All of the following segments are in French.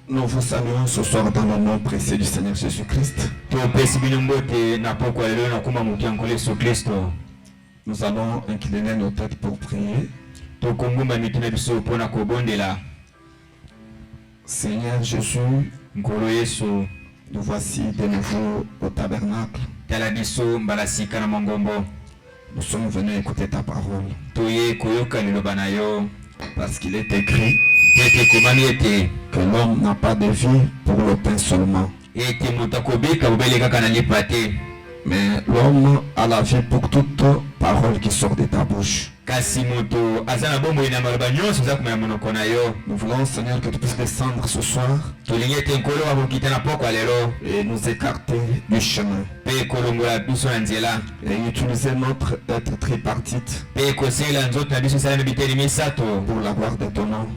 Nous vous saluons ce soir dans le nom précieux du Seigneur Jésus-Christ. Nous allons incliner nos têtes pour prier. Seigneur Jésus, nous voici de nouveau au tabernacle. Nous sommes venus écouter ta parole. Parce qu'il est écrit que l'homme n'a pas de vie pour le pain seulement, mais l'homme a la vie pour toute parole qui sort de ta bouche. Nous voulons, Seigneur, que tu puisses descendre ce soir et nous écarter du chemin et utiliser notre être tripartite pour la gloire de ton nom,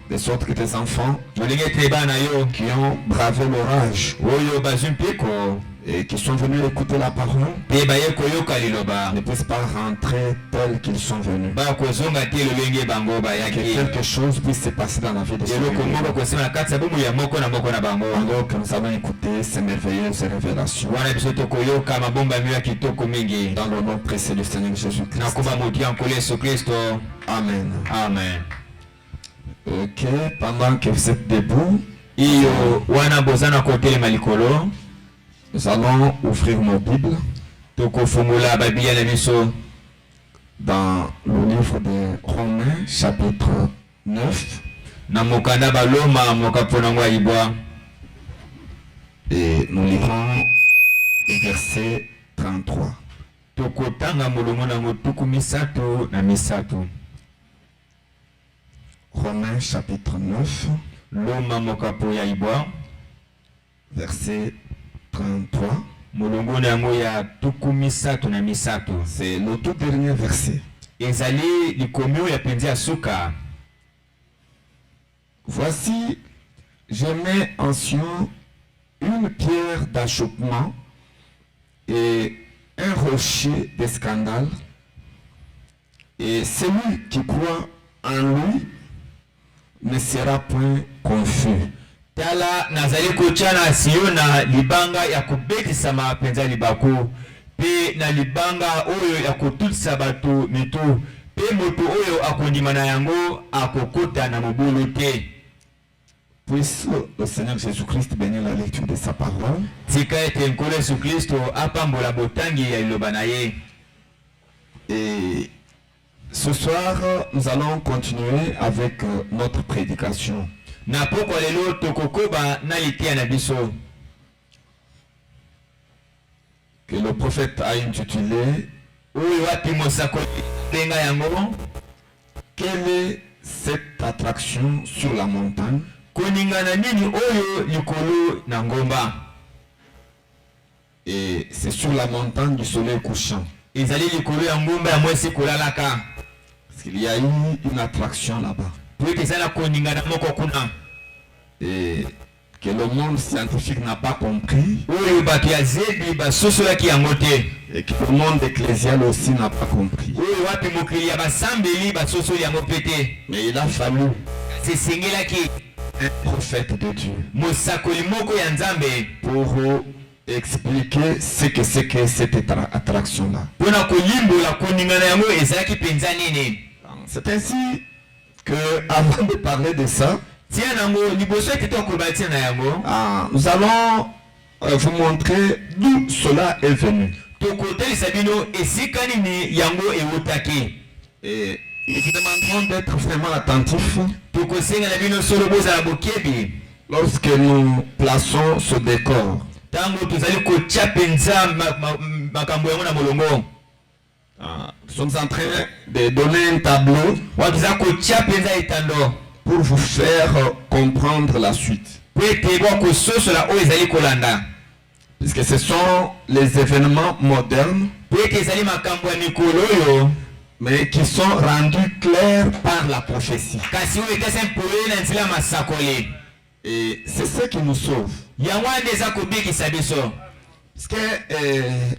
de sorte que tes enfants qui ont bravé l'orage et qui sont venus écouter la parole ne puissent pas rentrer tels qu'ils sont venus. Que quelque chose puisse se passer dans la vie de ceux alors que nous allons écouter ces merveilleuses révélations. Dans le nom précieux du Seigneur Jésus-Christ. Amen. Amen. Ok, pendant que vous êtes debout, nous allons ouvrir nos Bibles dans le livre de Romains, chapitre 9. Et nous lirons le verset 33. Romains, chapitre 9, verset 33. C'est le tout dernier verset. Voici, je mets en Sion une pierre d'achoppement et un rocher de scandale, et celui qui croit en lui ne sera point confus. Tala nazali kuchana siona libanga ya kubetisa mapenza libako pe na libanga oyo ya kututisa batu mitu pe moto oyo akondimana yango akokota na mobulu te. Puisse le Seigneur Jésus-Christ bénir la lecture de sa parole. Tika ete nkolo Yesu Kristo apambola botangi ya liloba na ye. Et ce soir, nous allons continuer avec notre prédication. Que le prophète a intitulé quelle est cette attraction sur la montagne? Et c'est sur la montagne du soleil couchant. Parce qu'il y a eu une attraction là-bas. Et que le monde scientifique n'a pas compris. Et que le monde ecclésial aussi n'a pas compris. Mais il a fallu un prophète de Dieu pour expliquer ce que c'est que cette attraction-là. C'est ainsi que, avant de parler de ça, nous allons vous montrer d'où cela est venu. Et nous demanderons d'être vraiment attentifs lorsque nous plaçons ce décor. Nous sommes en train de donner un tableau pour vous faire comprendre la suite. Puisque ce sont les événements modernes, mais qui sont rendus clairs par la prophétie. Et c'est ce qui nous sauve. Parce que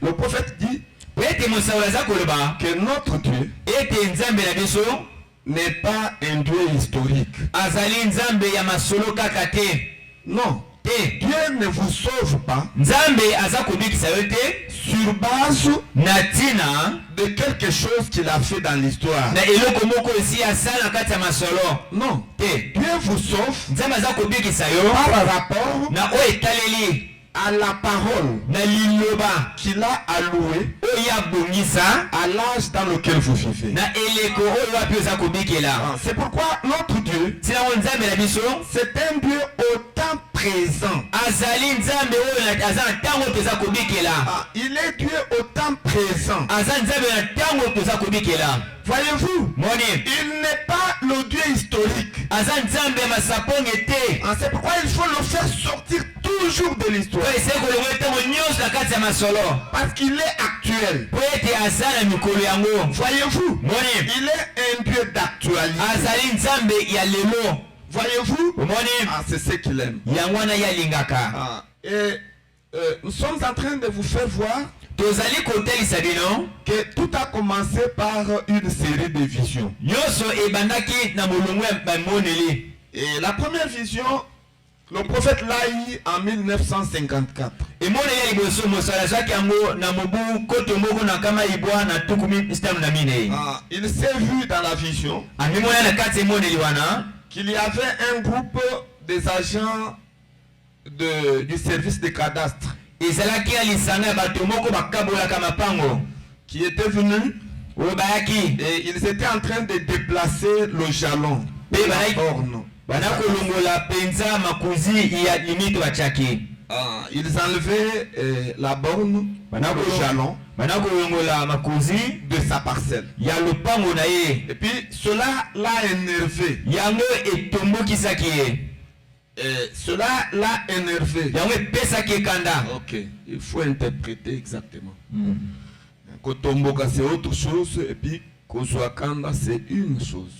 le prophète dit que notre Dieu n'est pas un Dieu historique. azali nzambe ya masolo kaka te. Non. Dieu ne vous sauve pas nzambe aza kobikisa yo te sur base na tina de quelque chose qu'il a fait dans l'histoire. na eloko moko esi asala na kati ya masolo. Non. Te Dieu vous sauve nzambe aza kobikisa yo par rapport na oyo etaleli à la parole na liloba qu'il a allouée oyo abongisa à l'âge dans lequel vous vivez. na eleko oyo wapi oza kobikela. C'est pourquoi notre Dieu, tina ngo nzambe na biso c'est un Dieu au temps présent. azali nzambe oyo aza na ntango toza kobikela. Il est Dieu au temps présent. aza nzambe na ntango toza kobikela. Voyez-vous, moni il n'est pas le Dieu historique. aza nzambe ya masaponge te. C'est pourquoi il faut le faire sortir toujours de l'histoire. oyo esili kolongo ntango nyonso na kati ya masolo Parce qu'il est actuel. po ete aza na mikolo yango. Voyez-vous, moni il est un Dieu d'actualité. azali nzambe ya lelo. Voyez-vous, moni c'est ce qu'il aime. yango wana ye alingaka. Et nous sommes en train de vous faire voir tozali kotelisa bino que tout a commencé par une série de visions. nyonso ebandaki na molongo ya bamoneli. Et la première vision, le prophète l'a eu en 1954. emoneli ya liboso mosala azwaki yango na mobu koto moko na nkama ibwa na tuku mitano na minei. Il s'est vu dans la vision amimona na kati emoneli wana qu'il y avait un groupe des agents du service de cadastre ezalaki ya lisanga ya bato moko bakabolaka mapango qui étaient venus oyo bayaki et ils étaient en train de déplacer le jalon pe de la borne. bana kolongola penza makuzi ya limite batiaki. Ils enlevaient la borne, le jalon bana kolongola makuzi de sa parcelle. ya lopango na ye. Et puis cela l'a énervé. yango etombokisaki ye. Cela l'a énervé. yango epesaki ekanda. Ok, il faut interpréter exactement. Kotomboka c'est autre chose et puis Kozwakanda c'est une chose.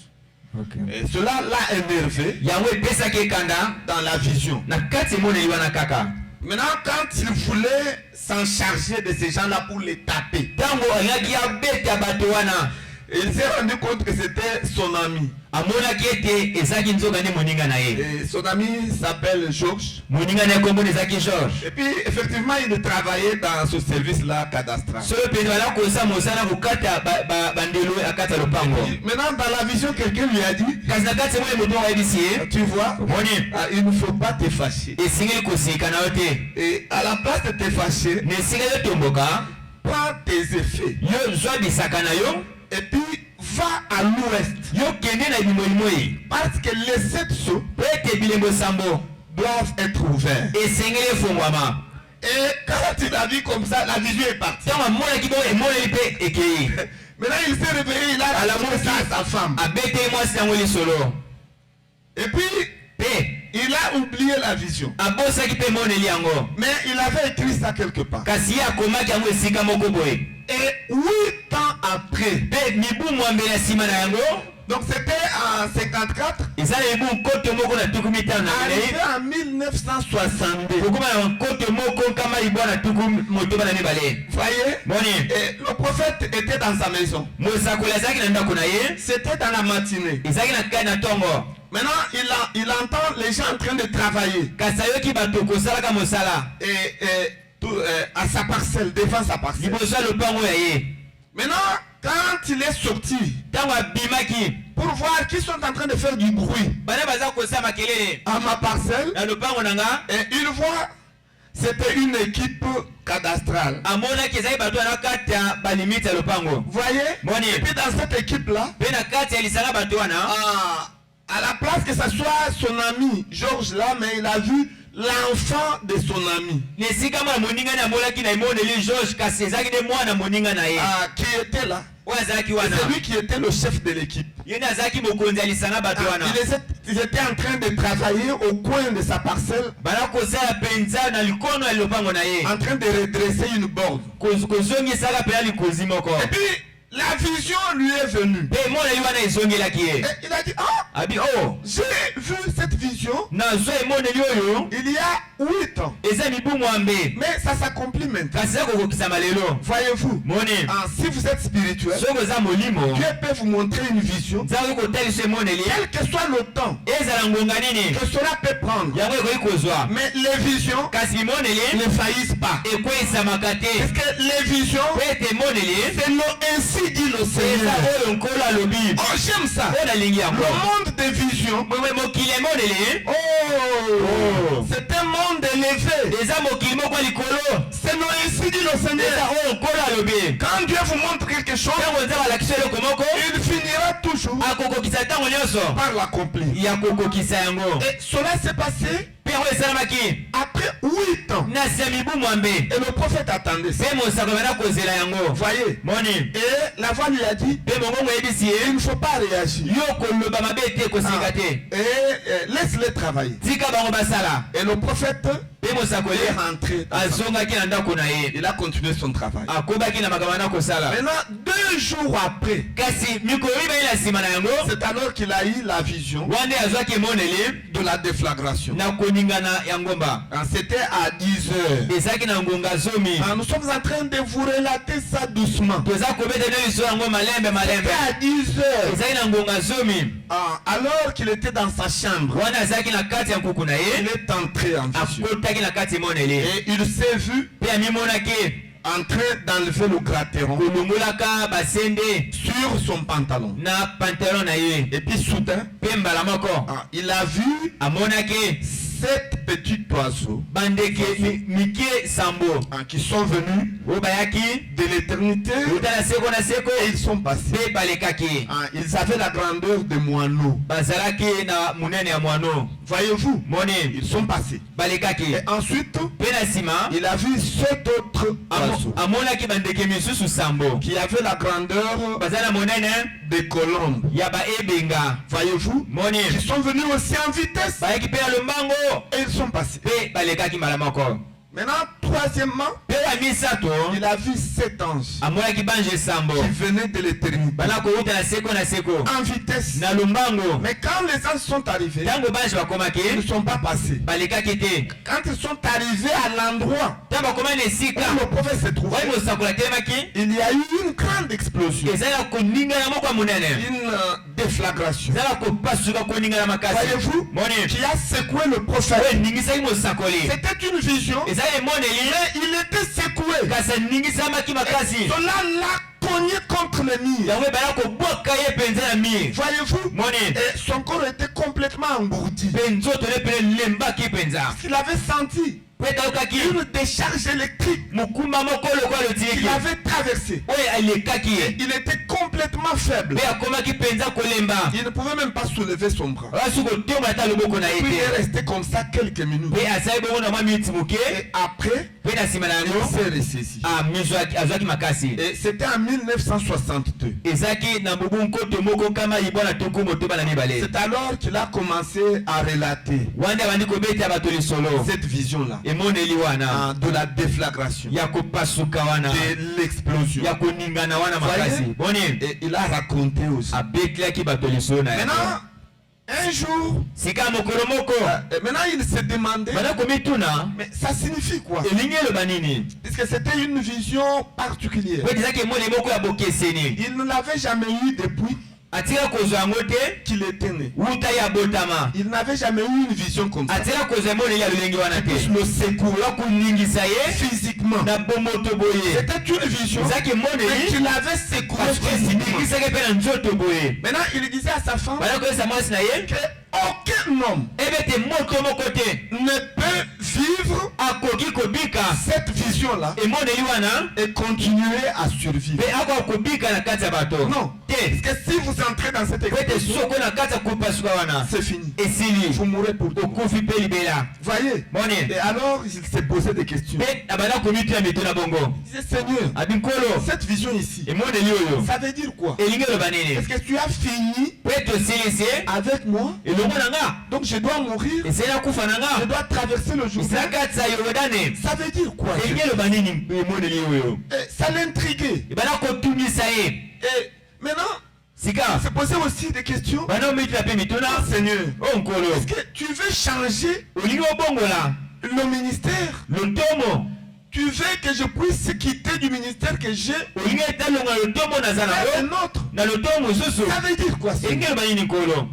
Et cela l'a énervé yango epesaki ekanda dans la vision. na kati emoneli wana kaka. Maintenant, quand il voulait s'en charger de ces gens-là pour les taper, ntango alingaki abeta bato wana il s'est rendu compte que c'était son ami. amonaki ete ezalaki nzoka nde moninga na ye. Et son ami s'appelle Georges. moninga na ye kombona ezalaki George. Et puis, effectivement, il travaillait dans ce service-là cadastral. solo mpenza bala kosa mosala kokata bandelo ya kati ya lopango. Maintenant, dans la vision, quelqu'un lui a dit, kasi na kati emoni moto moko ayebisi ye tu vois, omoni il ne faut pas te fâcher. esengeli kosika na yo te. Et à la place de te fâcher, na esengeli otomboka prends tes effets. yo zwa bisaka na yo Et puis, va à l'ouest. yo kende na bimolimoi Parce que les 7 sceaux po ete bilembo sambo doivent être ouverts. esengeli efungwama. Et quand il a vu comme ça, la vision est partie. ntango amonaki bongo emoneli mpe ekei. Maintenant, il s'est réveillé, il a annoncé ça à sa femme. abeteli mwasi yango lisolo Et puis, mpe il a oublié la vision. abosaki mpe emoneli yango. Mais il avait écrit ça quelque part. kasi ye akomaki yango esika moko boye. Et 8 ans après, mpe mibu mwambe na nsima na yango donc c'était en 54, eza na mibu nkoto moko na tuku mitano na arrivé minei en 1962. kokoma na nkoto moko nkama libwa na tuku motoba na mibale. Voyez, boni et le prophète était dans sa maison. mosakoli azalaki na ndako na ye C'était dans la matinée. ezalaki na kai na ntongo. Maintenant, il entend les gens en train de travailler. kasi ayoki bato kosalaka mosala À sa parcelle, devant sa parcelle. liboso ya lopango ya ye. Maintenant, quand il est sorti, ntango abimaki pour voir qu'ils sont en train de faire du bruit bana baza kosala makelele à ma parcelle, na lopango na nga, et il voit, c'était une équipe cadastrale. amonaki ezalaki bato wana kati ya balimite ya lopango. Voyez? Boni. Et puis dans cette équipe-là, mpe na kati ya lisanga bato wana à la place que ce soit son ami Georges là, mais il a vu l'enfant de son ami. na esika mwana moninga na amonaki na emoneli George kasi ezalaki nde mwana moninga na ye Qui était là. oyo azalaki Et wana c'est lui qui était le chef de l'équipe. ye nde azalaki mokonzi ya lisanga bato wana. Ils étaient en train de travailler au coin de sa parcelle, bana kosala mpenza na likono ya lopango na ye en train de redresser une borne. kozongisaka mpena likonzi moko. Et puis, la vision lui est venue. pe emona eli wana ezongelaki ye. Et il a dit, ah, abi oh j'ai vu cette vision nazwa emoneli oyo il y a 8 ans. eza mibu mwambe Mais ça s'accomplit maintenant. kasi eza kokokisama lelo. Voyez-vous, moni si vous êtes spirituel, soki oza molimo Dieu peut vous montrer une vision, nzambe kotalisa emoneli quel que soit le temps ezala ngonga nini que cela peut prendre. yango ekoki kozwa. Mais les visions kasi bimoneli ne faillissent pas. ekweyisamaka te. Parce que les visions, po ete emoneli c'est ainsi dit le eza Seigneur. oyo nkolo alobi. Oh, j'aime ça. oyo nalingi Le yango. monde des visions, mokili emoneli oh, c'est un monde élevé. eza mokili moko ya likolo. C'est ainsi dit le eza Seigneur. oyo nkolo alobi. Quand Dieu vous montre quelque chose, ntango nzambe alakisa eloko moko il finira toujours akokokisa ntango nyonso par l'accomplir. ya kokokisa yango. Et cela s'est passé mpe yango esalamaki après 8 ans. na nsima mibu mwambe. Et le prophète attendait ça. mpe mosako banda kozela yango. Voyez. moni Et la voix lui a dit, mpe mongongo eyebisi il ye ne faut pas réagir. yo koloba mabe te kosika te. Et laisse-les travailler. tika bango basala. Et le prophète mpe mosakoli est rentré. azongaki na ndako na ye Il a continué son travail. akobaki na makambo na kosala. Maintenant, 2 jours après, kasi mikolo mibale na nsima na yango c'est alors qu'il a eu la vision wana azwaki emoneli de la déflagration. na koningana ya ngomba. C'était à 10 heures. ezalaki na ngonga zomi. Nous sommes en train de vous relater ça doucement. toza kobeta nde liso yango malembe malembe. C'était à 10 heures. ezalaki na ngonga zomi. Alors qu'il était dans sa chambre, wana azalaki na kati ya nkuku na il ye est entré en vision. akotaki na kati emoneli. Et il s'est vu mpe amimonaki en train d'enlever le gratteron kolongolaka basende sur son pantalon. na pantalon na ye. Et puis soudain, mpe mbala moko il a vu amonaki 7 petits oiseaux bandeke mike sambo qui sont venus oyo bayaki de l'éternité uta na seko na seko et ils sont passés. mpe balekaki. Ils avaient la grandeur de moineaux. bazalaki na munene ya mwano. Voyez-vous, moni ils sont passés. balekaki. Et ensuite, mpe na nsima il a vu 7 autres oiseaux amonaki bandeke misusu sambo qui avaient la grandeur baza na monene des colombes. ya baebenga. Voyez-vous, moni ils sont venus aussi en vitesse bayaki mpe na lombango et ils sont passés. mpe balekaki mbala moko. Maintenant, troisièmement, mpe ya misato il a vu 7 anges amonaki bange sambo qui venaient de l'éternité bana kouta na seko na seko en vitesse. na lombango. Mais quand les anges sont arrivés, ntango bange bakomaki ils ne sont pas passés. balekaki te. Quand ils sont arrivés à l'endroit ntango bakomaki na esika où le prophète se trouvait, oyo mosakola telemaki il y a eu une grande explosion, ezali na koningana moko ya monene. une déflagration. ezali na kopasuka koningana makasi. Voyez-vous, moni qui a secoué le oyo prophète. eningisaki mosakoli. C'était une vision, ezali emoneli mais il était secoué. kasi aningisamaki makasi. Cela l'a cogné contre le mur. yango ebala kobwaka ye mpenza na mie. Voyez-vous, moni et son corps était complètement engourdi. mpe nzoto ne pene lembaki mpenza. Il avait senti mpe etokaki une décharge électrique mokumba moko lokola qu'il lotieki avait traversé. oyo alekaki ye. Il était complètement faible. mpe akomaki mpenza kolemba. Il ne pouvait même pas soulever son bras. oyo kotongola ata loboko na ye Puis il est te. resté comme ça quelques minutes. mpe azali bongo na mwa miniti moke. Et après, mpe na nsima na il yango s'est ressaisi. azwaki makasi. Et c'était en 1962. ezalaki na mobu nkoto moko kama libwa na tuku motoba na mibale. C'est alors qu'il a commencé à relater wanda abandi kobeta bato lisolo cette vision-là emoneli wana de la déflagration, ya kopasuka wana de l'explosion. ya koningana wana makasi. boni Et il a raconté aussi. abetelaki bato lisolo na yango. Maintenant, un jour, sika mokolo moko maintenant il se demandait, banda komituna mais ça signifie quoi? elingi eloba nini. Puisque c'était une vision particulière. po ezalaki emoni moko ya bokeseni. Il ne l'avait jamais eu depuis atika kozwa yango te qu'il était né. wuta ya botama. Il n'avait jamais eu une vision comme ça. atika kozwa emoneli ya lolenge wana te. Le secours ya koningisa ye physiquement. na bomoto boye. C'était une vision, ezalaki mais emoneli qu'il avait secoué parce que physiquement. eningisaki mpe na nzoto boye. Maintenant, il disait à sa femme banda koyesa mwasi na ye que aucun homme ebe te moto moko te ne peut vivre akoki kobika cette vision-là emoneli wana et continuer à survivre. mpe akoka kobika na kati ya bato Non. te. Parce que si vous entrez dans cette po ete explosion, soko na kati ya kopasuka wana c'est fini. esili Vous mourrez pour tout. okufi mpe libela. Voyez. moni Et alors, il s'est posé des questions. mpe abanda komituna mito na bongo. Il disait, Seigneur, abinkolo cette vision ici, emoneli oyo ça veut dire quoi? elingi eloba nini. Est-ce que tu as fini po ete osilisi avec moi? elongo na nga Donc je dois mourir, esili nakufa na je nga dois traverser le esili Jourdain. kati ya yorodane. Ça veut dire quoi? elingi eloba nini emoneli oyo. Ça l'intriguait. ebanda kotumisa ye. Et maintenant, sika se poser aussi des questions. bana omitila pe mituna Seigneur, o nkolo est-ce que tu veux changer olingi obongola le ministère? lotomo Tu veux que je puisse quitter du ministère que j'ai olingi etalonga lotomo naza vers un nango autre? na lotomo mosusu Ça veut dire quoi, Seigneur? elingi eloba nini nkolo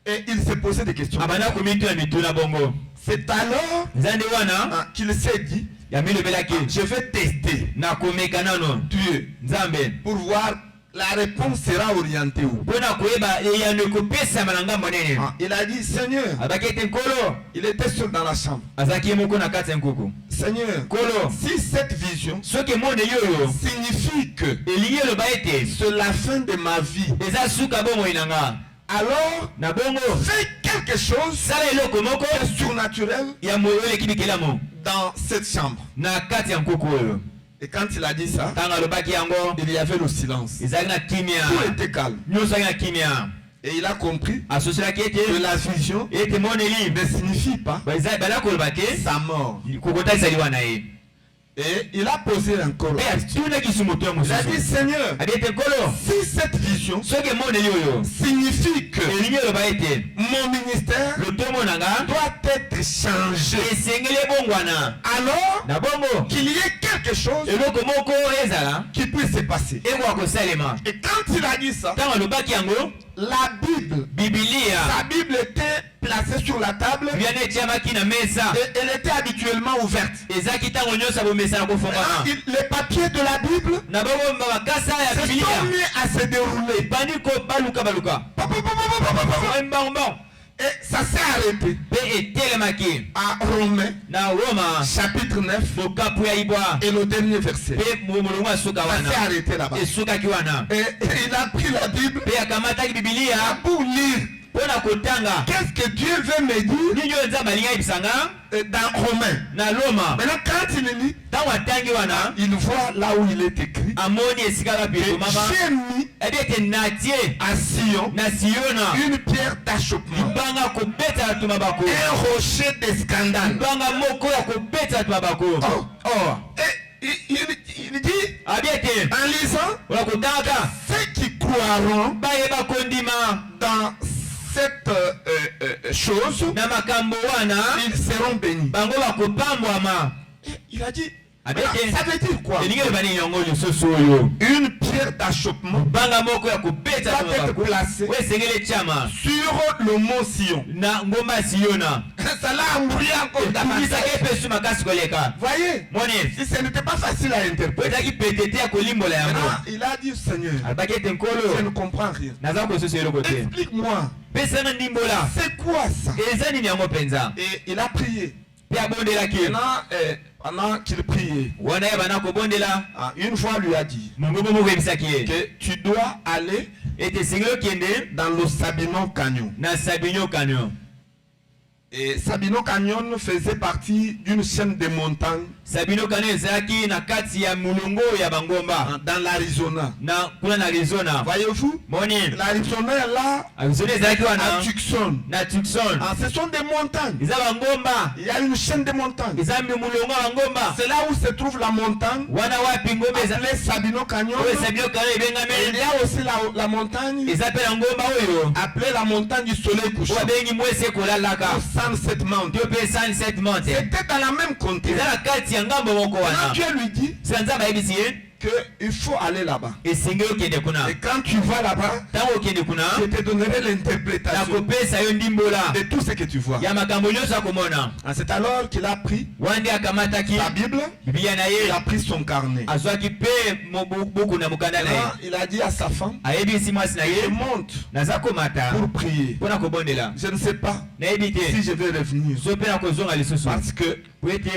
Et il s'est posé des questions. abanda komituna mituna bongo C'est alors nzande wana qu'il s'est dit, ya milobelaki je vais tester nakomeka nano Dieu nzambe pour voir la réponse sera orientée où. mpona koyeba eyano ekopesama na ngambo nini Il a dit, Seigneur, abaki ete nkolo il était seul dans la chambre. azalaki ye moko na kati ya nkuku Seigneur, nkolo si cette vision soki emoneli oyo signifie que elingi eloba ete c'est la fin de ma vie, eza suka bomoi na nga alors na bongo fais quelque chose sala eloko moko de surnaturel ya moyo eleki bikelamo dans cette chambre. na kati ya nkuku oyo Et quand il a dit ça, ntango alobaki yango il y avait le silence. ezalaki na kimia Tout était calme. nyonso azalaki na kimia Et il a compris asosolaki que ete la vision ete moneli ne signifie pas bala koloba te sa mort. kokotalisa liwa na ye Et il a posé encore. mpe atunaki su moto ya Il a dit, mosusu Seigneur, abi ete nkolo si cette vision soki emoneli oyo signifie que elingi eloba ete mon ministère lotomo na nga doit être changé, esengeli ebongwana alors na bongo qu'il y ait quelque chose eloko moko ezala qui puisse se passer. ekoka kosalema Et quand il a dit ça, ntango alobaki yango la Bible, bibilia sa Bible était placée sur la table biana etiamaki na mesa et elle était habituellement ouverte. ezalaki ntango nyonso abomesana kofongama Les papiers de la Bible na bongo bakasa ya se sont bibilia mis à se dérouler. bandi baluka mbongo Et ça s'est arrêté mpe etelemaki à Romains na roma chapitre 9 mokapu ya ibwa et le dernier verset. mpe molongo asuka Ça s'est wana arrêté là-bas. esukaki wana Et il a pris la Bible mpe akamataki bibilia pour lire. mpona kotanga Qu'est-ce que Dieu veut me dire nini oyo nzambe alingi ayebisanga dans Romains? na roma Maintenant, quand il lit, ntango atangi wana il voit là où il est écrit amoni esika bapi que ekomama j'ai mis ebi ete natie à Sion na siona une pierre d'achoppement, libanga kobeta bato mabako un rocher de scandale. libanga moko ya kobeta bato mabako Et il dit, abi ete en lisant, ola kotangaka ceux qui croiront bayeba kondima dans cette chose, na makambo wana ils seront bénis. bango bakopambwama Et il a dit, abi voilà, ete ça veut dire quoi? elingi eloba nini yango lisusu oyo Une pierre d'achoppement libanga moko ya kobeta bato doit être mabako placée oyo esengeli etiama sur le mont Sion. na ngomba ya siona Ça l'a embrouillé encore davantage. ebisaki epesu makasi koleka Voyez, moni si ce n'était pas facile à interpréter. ezalaki pete te ya kolimbola yango Maintenant, il a dit, Seigneur, alobaki ete je nkolo ne comprends rien. naza kosusu eloko te Explique-moi, pesanga ndimbola c'est quoi ça? eza nini yango mpenza Et il a prié. mpe abondelaki Pendant qu'il priait, wana ye bana kobondela une fois lui a dit mongongo moko yebisaki ye que tu dois aller ete esengeli okende dans le Sabinon Canyon. na sabinio canyon Et Sabino Canyon faisait partie d'une chaîne de montagnes sabino canyon ezalaki na kati ya molongo ya bangomba dans l'Arizona. na kuna na arizona Voyez-vous, moni l'Arizona est là arizona ezalaki à wana Tucson. na tucson Ce sont des montagnes. eza bangomba Il y a une chaîne de montagnes. eza molongo ya bangomba C'est là où se trouve la montagne wana wapi ngomba appelée Sabino Canyon. oyo sabino canyon Et il ebengami y a aussi la montagne eza mpe na ngomba oyo appelée la montagne du soleil couchant. oyo abengi mwesi ekolalaka Sunset Mountain. yo mpe sunset mountain C'était dans la même contrée. eza na kati ya ngambo moko Quand wana Dieu lui dit sika nzambe ayebisi ye qu'il faut aller là-bas. esengeli okende kuna Et quand tu vas là-bas, ntango okende kuna je te donnerai l'interprétation nakopesa yo ndimbola de tout ce que tu vois. ya makambo nyonso akomona C'est alors qu'il a pris wana nde akamataki la Bible, bibilia na il a ye pris son carnet. azwaki mpe buku na mokanda na ye Maintenant, il a dit à sa femme, ayebisi mwasi na je ye monte naza komata pour prier. mpona kobondela Je ne sais pas nayebi si te je vais revenir. so mpe na kozonga lisusu Parce que po ete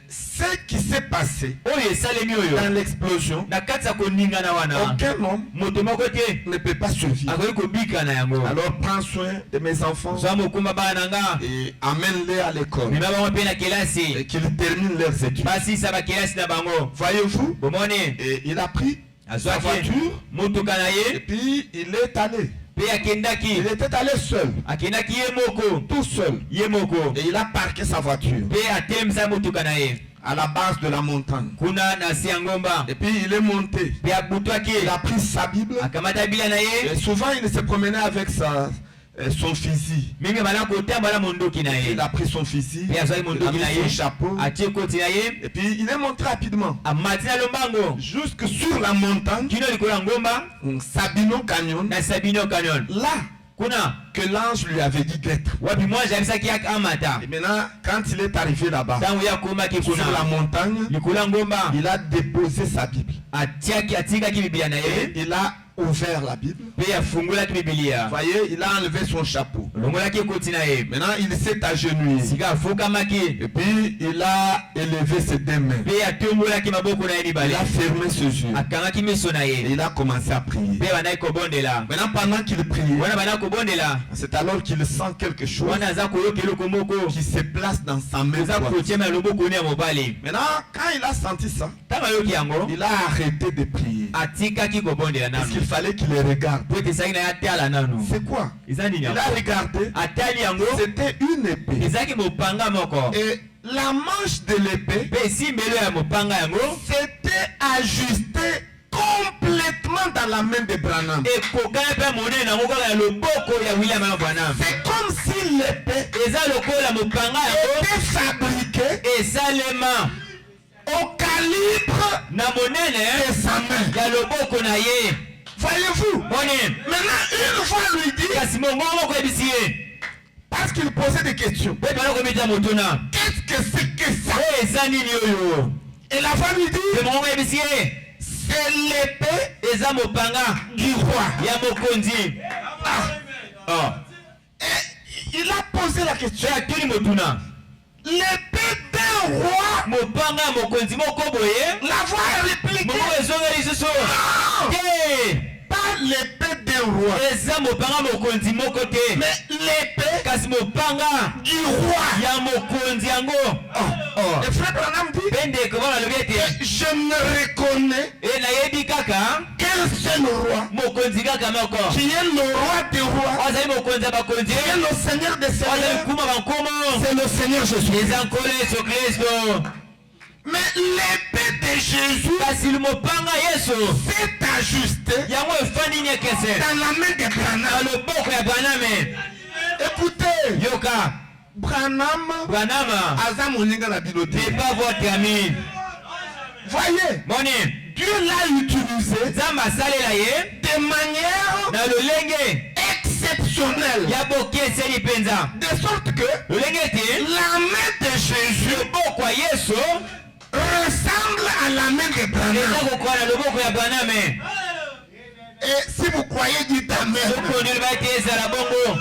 ce qui s'est passé oyo esalemi dans oyo l'explosion, na kati ya koningana wana aucun homme moto moko te ne peut pas survivre. akoki kobika na yango Alors prends soin de mes enfants zwa mokumba bana na nga et amène-les à l'école mema bango mpe na et kelasi qu'ils terminent leurs études. basisa bakelasi na bango Voyez-vous, bomoni et il a pris sa azwaki voiture motuka na et ye puis il est allé. mpe akendaki Il était allé seul, akendaki ye moko tout seul. ye moko Et il a parqué sa voiture. mpe atelemisa motuka na ye à la base de la montagne. kuna na si ya ngomba Et puis il est monté. pe abutwaki Il a pris sa Bible. akamata biblia na ye Et souvent il se promenait avec son fusil. mingi bana kotambola mondoki na ye Il a pris son fusil. pe azwaki Il a mondoki na mis son ye chapeau. atie koti na ye Et puis il est monté rapidement. amati na lombango Jusque sur la montagne. kino likolo ya ngomba Sabino Canyon. na Sabino Canyon Là kuna que l'ange lui avait dit d'être. wapi mwanzi abisaki yaka amata Et maintenant, quand il est arrivé là-bas, ntango ya komaki sur la kuna montagne, likolo ya ngomba il a déposé sa Bible. atikaki biblia na Et ye il a ouvert la Bible. pe afungolaki Vous bibilia voyez, il a enlevé son chapeau. olongolaki ekoti na ye Maintenant, il s'est agenouillé. sika afukamaki Et puis, il a élevé ses deux mains. pe atombolaki maboko na ye Il mibale a fermé ses yeux. akangaki miso na Et ye il a commencé à prier. pe bandaki kobondela Maintenant, pendant qu'il priait, wana bandaki kobondela c'est alors qu'il sent quelque chose wana aza koyoka eloko moko qui se place dans sa main eza droite. kotiama ya loboko ne ya mobali Maintenant, quand il a senti ça, ntango ayoki yango il a arrêté de prier. atikaki kobondela Parce nanu qu'il fallait qu'il les regarde. po ete esaki na ye atala nanu C'est quoi? eza nini Il yango a regardé. atali yango C'était une épée. ezalaki mopanga moko Et la manche de l'épée pe esimbelo ya mopanga yango s'était ajustée complètement dans la main de Branham. ekokani mpe monene yango kaka ya loboko ya William Branham C'est comme si l'épée eza lokola mopanga yango était fabriquée esalema au calibre na monene de sa main. ya loboko na ye Voyez-vous? moni Maintenant, une fois lui dit, kasi mongongo moko yebisi ye parce qu'il posait des questions. pe bana komita motuna Qu'est-ce que c'est que ça? oyo eza nini oyo Et la femme lui pe dit, mongongo yebisi ye c'est l'épée eza mopanga du roi. ya mokonzi oh. Et il a posé la question. pe atuni motuna L'épée d'un roi. mopanga ya mokonzi moko boye La voix est répliquée. mongongo ezongeli lisusu Non, te pas l'épée d'un roi, eza mopanga mokonzi moko te mais l'épée kasi mopanga du roi. ya mokonzi yango Oh. Et frère Branham dit, pe ndeko bana alobi ete je ne reconnais e nayebi kaka qu'un seul roi, mokonzi kaka moko qui est le roi des rois, azali mokonzi ya bakonzi qui est le Seigneur des azali seigneurs, nkuma bankomo c'est le Seigneur Jésus. eza nkolo yesu kristo Mais l'épée de Jésus kasi mopanga yesu s'est ajustée yango efandi nyekese dans la main de na Branham. loboko ya braname Écoutez, yoka Branham branama aza moninga na bino te. n'est pas votre ami Voyez, moni Dieu l'a utilisé nzambe asalela ye de manière na lolenge exceptionnelle, ya bokeseli mpenza de sorte que lolenge ete la main de Jésus loboko ya yesu ressemble à la main de eza Branham. kokola na loboko ya braname Et si vous croyez, dites Amen. sokondeli ba ete ezala bongo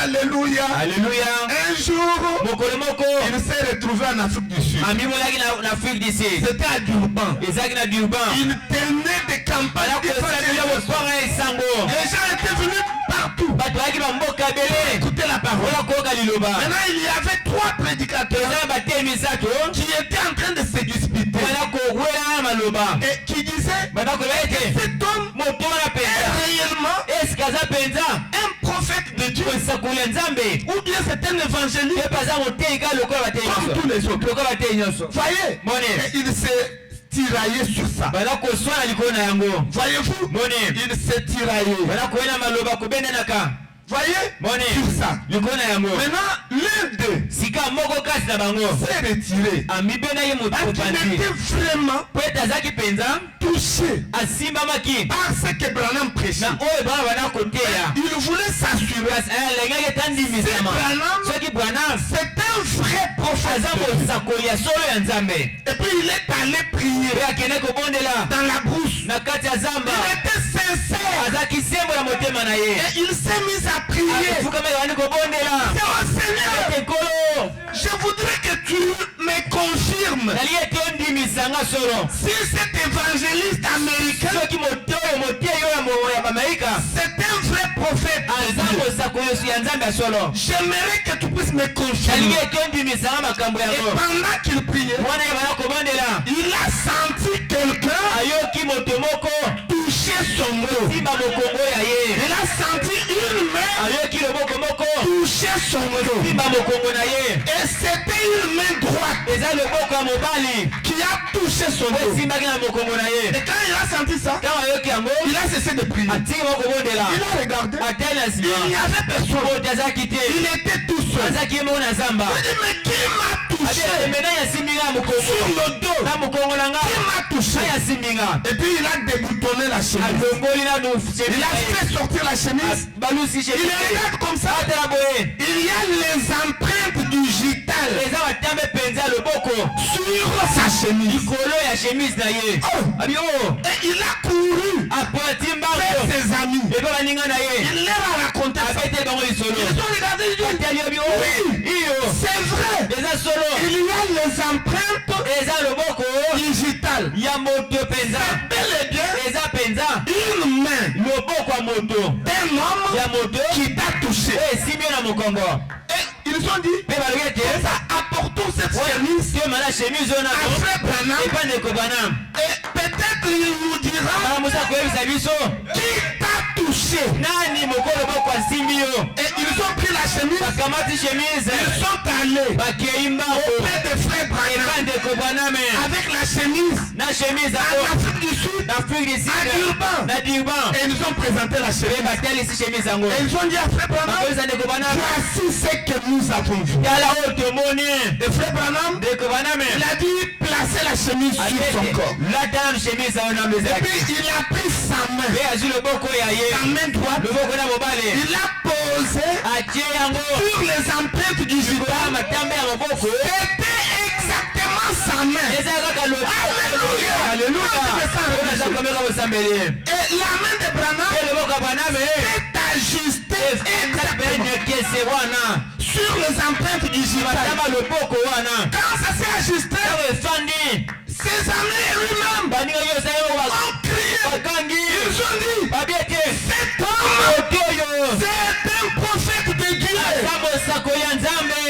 Alléluia. alleluya Un jour, mokolo moko il s'est retrouvé en Afrique du Sud. amimonaki na afrique du sud C'était à Durban. ezalaki na durban Il tenait des campagnes bala kosalela d'évangélisation. mopanga ya esango Les gens étaient venus partout. bato bayaki bamboka ebele Écoutez la parole. mpona koyoka liloba Maintenant, il y avait trois prédicateurs eza na bateli misato qui étaient en train de se disputer bana kowela na maloba et qui disaient, bana koyeba ete cet homme moto wana est mpenza réellement eske aza mpenza un prophète de Dieu kosakoli ya nzambe ou bien c'est un évangéliste pe aza motei kaka lokola batei comme nyonso tous les autres. lokola batei nyonso Voyez, mone et il s'est tiraillé sur ça. bana koswana likolo na yango Voyez-vous, mone il s'est tiraillé. bana koyena maloba kobendanaka Voyez, mone sur ça. likolo na yango Maintenant, l'un d'eux sika moko kasi na bango s'est retiré. amibendaki moto Parce qu'il mopanzi était vraiment po ete azalaki mpenza touché asimbamaki par ce que Branham prêchait. na oyo bana bana koteya Il voulait s'assurer. kasi alengaki ete C'est andimisama Branham, soki branam c'est un vrai prophète. aza mosakoli ya solo ya nzambe Et puis il est allé prier pe akende kobondela dans la brousse. na kati ya zamba Il était sincère. azalaki sembo ya motema na ye Et il s'est mis à prier. afukamaki bandi kobondela C'est au Seigneur. ete nkolo Je voudrais que tu me confirmes nali ete ondimisanga solo si cet évangéliste américain soki motei oyo ya bamaika c'est un vrai prophète. aza mosakoli ya nzambe ya solo J'aimerais que tu puisses me nalingi confirmer. ete ondimisanga makambo Et yango pendant qu'il priait, mwana ye bana kobondela il a senti quelqu'un ayoki moto moko toucher son dos. simba mokongo ya ye Il a senti une main ayoki loboko moko toucher son dos. simba mokongo na ye Et c'était une main droite eza loboko ya mobali qui a touché son dos. esimbaki na mokongo na ye Et quand il a senti ça, ntango ayoki yango il a cessé de prier. atiki mokobondela Il a regardé. atali na Il n'y nsima avait personne. moto azalaki te Il était tout seul. azalaki ye moko na zamba Il dit, mais qui m'a touché mena yasimbi nga mokongo sur le dos? na mokongo na nga Qui m'a touché? na yasimbi nga Et puis il a déboutonné la chemise. alongoli nanu Il a fait sortir la chemise. balusi Il regarde comme ça. atala boye Il y a les empreintes digital eza batambe mpenza ya loboko sur sa chemise. likolo ya chemise na ye abi o Et il a couru apoti vers mbango ses amis. ebe baninga na ye Il leur a raconté ça. abete bango lisolo Ils ont regardé, ils ont dit, atali abi o oui, iyo c'est vrai. eza solo Il y a les empreintes eza loboko digitales. ya moto mpenza Bel et bien eza mpenza une main loboko ya moto d'un homme ya moto qui t'a touché. oyo esimbi yo na mokongo Et ils ont dit, mpe balobi ete ça apportons cette chemise tioma na chemise oyo à nano Frère Branham. epa ndeko banam Et peut-être il nous dira malamusa koyebisa biso qui t'a touché. nani mokolo loboko asimbi yo Et ils ont pris la chemise. bakamati chemise Ils sont allés bakei mbango auprès de Frère Branham epa ndeko baname avec la chemise na chemise en yango Afrique du Sud. na afrique du À sud Durban. na durban Et ils ont présenté la pe chemise. batalisi chemise yango Et ils ont dit à Frère Branham, bakoyebisa ndeko baname voici ce que nous avons vu. tala oyo tomoni Et Frère Branham, ndeko baname il a dit placer la chemise sur son corps. latala na chemise yango na Et mbezaki puis il a pris sa main, pe azwi loboko ya ye sa main droite, loboko na mobale il a posé atie yango sur les empreintes du likolo ya gitan. matambe ya maboko C'était exactement sa main. eza kaka Alléluia. aleluya oyo aza komeka bosambeli Et la main de Branham pe loboko ya baname est ajustée exactement ekese wana sur les empreintes du gitan. matamba loboko wana Quand ça s'est ajusté, ntango efandi ses amis eux-mêmes baninga nyonso yo ont crié. bakangi Ils ont dit, babi ete cet homme, moto oyo c'est un prophète de Dieu. aza mosako ya nzambe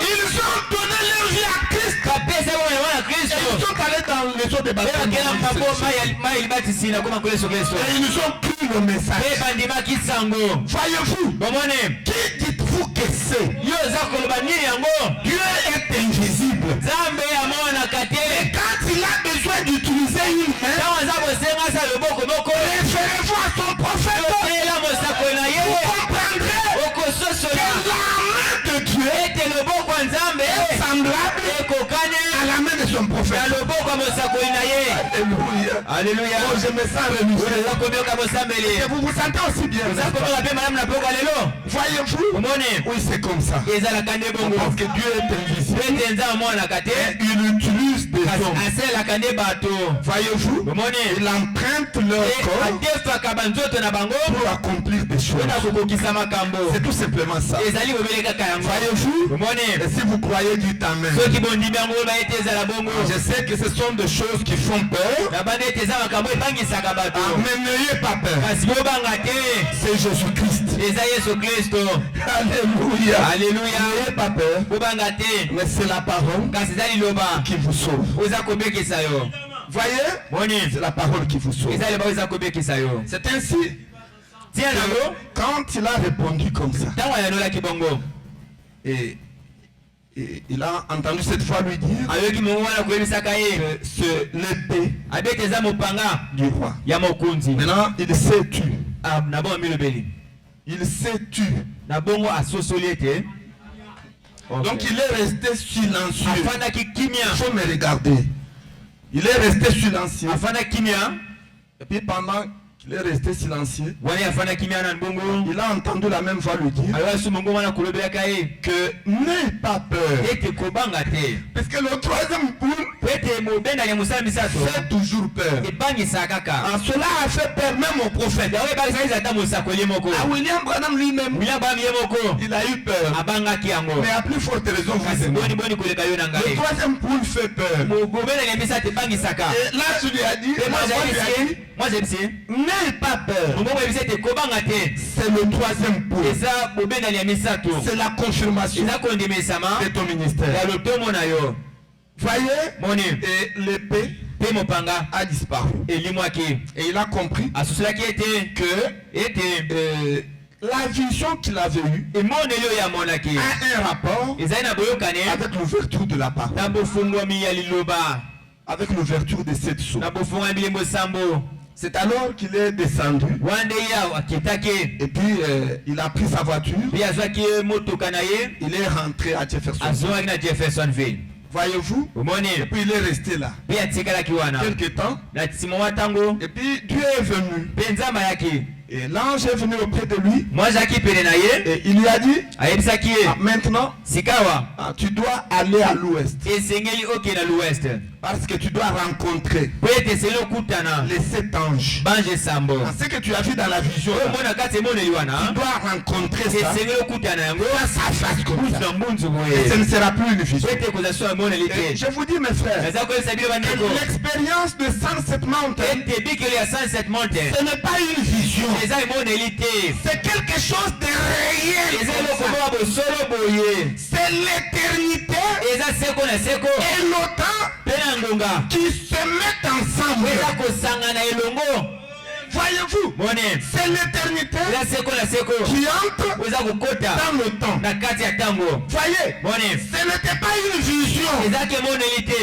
Ils ont donné leur vie à Christ. bapesa bomoi ya Et kristo ils sont allés dans les eaux de pe baptême. bakela mpabo mai libatisi na koma koleso kristo Et ils ont pris le pe message. bandimaki sango Voyez-vous, bomone qui dites-vous que c'est? yo oza koloba nini yango Dieu est invisible. nzambe amonaka Et te quand il a besoin d'utiliser une main, ntango aza kosenga asa loboko moko référez-vous à son prophète. yotela mosako na ye Vous comprendrez okososola que la main de Dieu ete loboko ya nzambe est semblable ekokane à la main de son na prophète. loboko ya mosakoli na ye Alléluia. aleluya Oh, je me sens renouvelé. oza koyoka mosambeli Et vous vous sentez aussi bien. oza n'est-ce pas? koyoka mpe malamu na poko lelo Voyez-vous? omoni Oui, c'est comme ça. ezalaka nde bongo Parce que Dieu est invisible. ete nzambe amonaka te Et il utilise des hommes. asalelaka nde bato Voyez-vous? omoni Il emprunte leur corps atefaka banzoto na bango pour accomplir des choses. mpona kokokisa makambo C'est tout simplement ça. ezali bobele kaka yango Voyez-vous? omoni Et si vous croyez du amen, soki bondimi yango oyo bayete ezala bongo je sais que ce sont des choses qui font peur. na banda ete eza makambo ebangisaka bato Mais n'ayez pas peur. kasi bobanga te C'est Jésus-Christ. eza yesu kristo Alléluia. aleluya N'ayez pas peur. bobanga te Mais c'est la parole kasi eza liloba qui vous sauve. oza kobekisa yo Voyez? moni C'est la parole qui vous sauve. eza liloba oza kobekisa yo C'est ainsi tia que nango quand il a répondu comme ça, ntango ayanolaki bongo et il a entendu cette fois lui dire ayoki mongo wana koyebisaka ye que c'est l'épée abi ete eza mopanga du roi. ya mokonzi Maintenant, il s'est tu. na bongo milobeli Il s'est tu. na bongo asosoli ete Donc il est resté silencieux. afandaki kimia Il faut me regarder. Il est resté silencieux. afandaki kimia Et puis pendant qu'il est resté silencieux, wana afandaki kimia na bongo il a entendu la même voix lui dire ayoki mongo wana kolobelaka ye que n'aie pas peur. ete kobanga te Parce que le troisième boule po ete mobendani ya mosala misato fait toujours peur. ebangisaka kaka En cela a fait peur même au prophète. yango ebakisaki eza ata mosakoli moko À William Branham lui-même, william bami ye moko il a eu peur. abangaki yango Mais à plus forte raison, vous kasi aimez. boni koleka yo na Le ngai troisième boule fait peur. mobendani ya misato ebangisaka Et là, tu lui as dit, pe la voix lui a dit, moi jebisi n'aie pas peur. mongongo yebisi ete kobanga te C'est le troisième boule. eza bobendani ya misato C'est la confirmation eza kondimisama de ton ya ministère. lotomo na yo Voyez, moni et l'épée mpe mopanga a disparu. elimwaki Et il a compris asosolaki ete que ete la vision qu'il avait eue Et mon elio ya monaki. a un rapport Ezaina boyokane. avec l'ouverture de la parole, Na bofungo mi ya liloba. avec l'ouverture de cette source. Na bofungo bilembo sambo. C'est alors qu'il est descendu Wande ya kitake. et puis il a pris sa voiture, Bi azwaki motoka na ye. il est rentré à Jefferson. Azwaki na Jeffersonville. Voyez-vous? Omoni. Et puis il est resté là Bi atikala kiwana. quelque temps. Na tsimo watango. Et puis Dieu est venu. Penzama yaki. Et l'ange est venu auprès de lui Moi zaki pele na ye. et il lui a dit, Ayebisaki ye. maintenant, Sikawa. tu dois aller à l'ouest Esengeli oke na l'ouest. parce que tu dois rencontrer Pete selo kutana. les 7 anges. Banje sambo. Ce que tu as vu dans la vision, là, Mona kati mona tu liwana. dois rencontrer ça Esengeli okutana yango. face à face comme ça. Kuza mbunzu Et ce boye. ne sera plus une vision. Pete kozaswa mona Et lite. je vous dis, mes frères, Naza ko sabilo que bandeko. l'expérience de Sunset Mountain, Ete bikeli ya Sunset Mountain. ce n'est pas une vision. Eza mona lite. C'est quelque chose de réel. Eza comme eloko ça. moko bosolo boye. C'est l'éternité Eza seko na seko. et le temps Pe na ngonga. qui se mettent ensemble. Eza kosangana elongo. Voyez-vous, Mone. c'est l'éternité Eza seko na seko. qui entre Eza kokota. dans le temps. Na kati ya tango. Voyez, Mone. ce n'était pas une vision. Eza ke mona lite.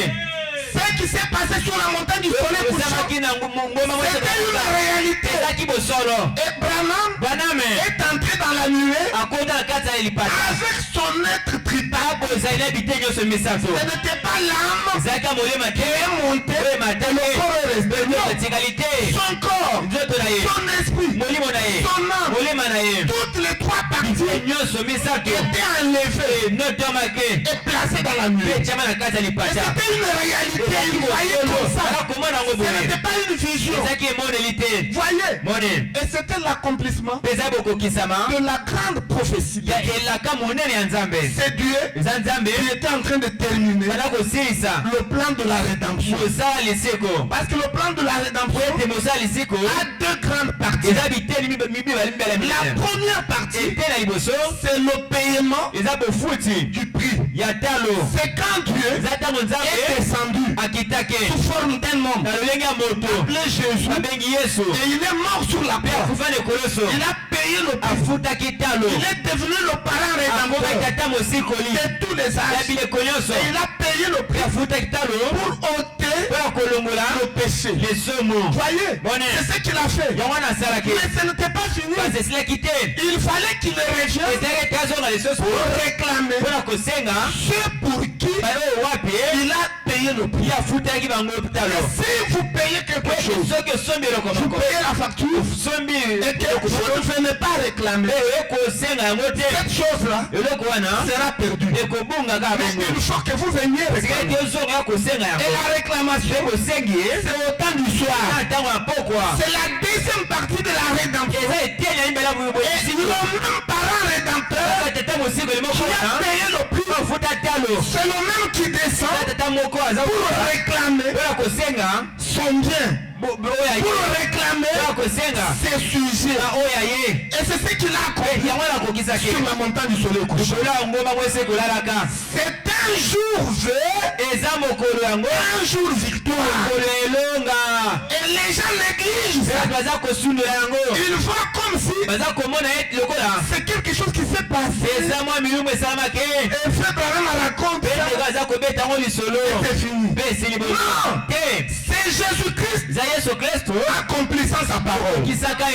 Ce qui s'est passé sur la montagne du soleil couchant, Osamaki na ngoma mwa c'était une réalité. Eza ki bosolo. Et Branham Baname. est entré dans la nuée Akota na kati ya lipata. avec son être tripable. Ozali na bite nyonso misato. Ce n'était pas l'âme Ezalaki ya molema qui te. est montée, Molema te. le corps est resté. Non, Etikali te. son corps, Nzoto na ye. son esprit, Molimo na ye. son âme, Molema na ye. toutes les 3 parties Bite nyonso misato. étaient enlevées Notomake. et placées dans la nuée. Pe tiama na kati ya Et lipata. c'était une réalité. Il voyait comme ça. Komona ngo Ce boye. n'était pas une vision. Ezalaki emoneli te. Voyez. Mone. Et c'était l'accomplissement Pe eza bokokisama. de la grande prophétie. Ya elaka monene ya Nzambe. C'est Dieu Eza Nzambe. qui était en train de terminer Bana kosilisa. le plan de la rédemption. Mosala liseko. Parce que le plan de la rédemption Ete mosala liseko. a 2 grandes parties. Eza biteni mibale mibale La minene. première partie, Ete na liboso. c'est le paiement Eza bofuti. du prix. Ya talo. C'est quand Dieu Eza tango est Nzambe. descendu Akitake. sous forme d'un homme Na lolenge ya moto. appelé Jésus Babengi Yesu. et il est mort sur la Pe croix. akufa nekolo so. Il a payé le prix. Afutaki talo. Il est devenu le parent Akoka rédempteur tata mosikoli. de tous les Ya âges. bileko nyonso. Et il a payé le prix Afutaki talo. pour ôter Po ya kolongola. le péché. Lesomo. Voyez, Bonne. c'est ce qu'il a fait. Yango wana asalaki. Mais ce n'était pas fini. Kasi esilaki te. Il fallait qu'il revienne Ezalaki te azonga lisusu. pour réclamer Mpona kosenga. ceux pour qui Bayo wapi. il a payé le prix. Ye afutaki bango talo. Si vous payez quelque chose, Soki osombi eloko vous moko. payez la facture Sombi et que vous ne venez pas réclamer, ekosenga yango te. cette chose-là Eloko wana sera perdue. ekobunga kaka Mais bongo. il faut que vous veniez réclamer. Sikati ozonga ya kosenga Et yango. la réclamation, Ekosengi. c'est au temps du soir. Na ntango ya pokwa. C'est la deuxième partie de la rédemption. Eza eteni ya limbela Et le même parent rédempteur tata mosikoli moko qui a wana. payé le prix, Afuta talo. c'est le même qui descend Tata moko aza pour réclamer mpona kosenga. son bien, Oyo ye. pour réclamer Mpona kosenga. ses sujets. Na oyo ye. Et c'est ce qu'il a accompli Yango nakokisaki. sur la montagne du soleil couchant. Likolo ya ngoma ngo ese kolalaka. C'est un jour vert, Eza mokolo yango. un jour victoire. Mokolo elonga. Et les gens négligent ça. Bato baza kosundola yango. Ils voient comme si Baza komona ete lokola. c'est quelque chose qui s'est passé. Eza mwa milungu esalamaki. Et frère Branham raconte ça. Ndeko aza kobeta yango lisolo. C'est fini. Mpe esili boye. Non. Te. C'est Jésus-Christ Eza Yesu Kristo. accomplissant sa parole. Kisaka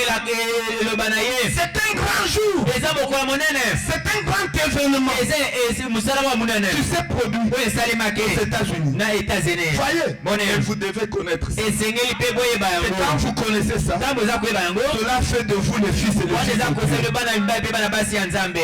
eloba na ye. C'est un grand jour. Eza mokolo monene. C'est un grand événement Eza mosalama wa monene. qui s'est produit Oyo esalemaki. aux États-Unis. Na États-Unis. Voyez, Bonne. et vous devez connaître ça. Esengeli mpe boyeba Et quand yango. vous connaissez ça, Ntango oza koyeba yango. cela fait de vous les fils et les Wana filles eza de Dieu. kosala bana mibali mpe bana basi ya Nzambe.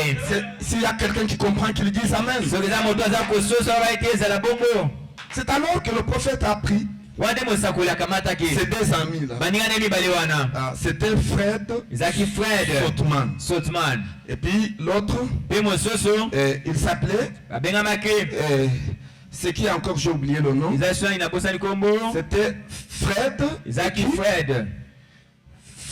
S'il y a quelqu'un qui comprend, qu'il dise Amen. Soki eza moto aza kososa oba ete ezala bongo. C'est alors que le prophète a pris Wana nde mosakoli akamataki. ses 2 amis là. Baningana mibale wana. C'était Fred Ezalaki Fred Sotman. Sotman. Et puis l'autre, Mpe mosusu il s'appelait, babengamaki. ce qui encore j'ai oublié le nom, Ezali soki nabosani kombo. c'était Fred, Ezalaki Fred.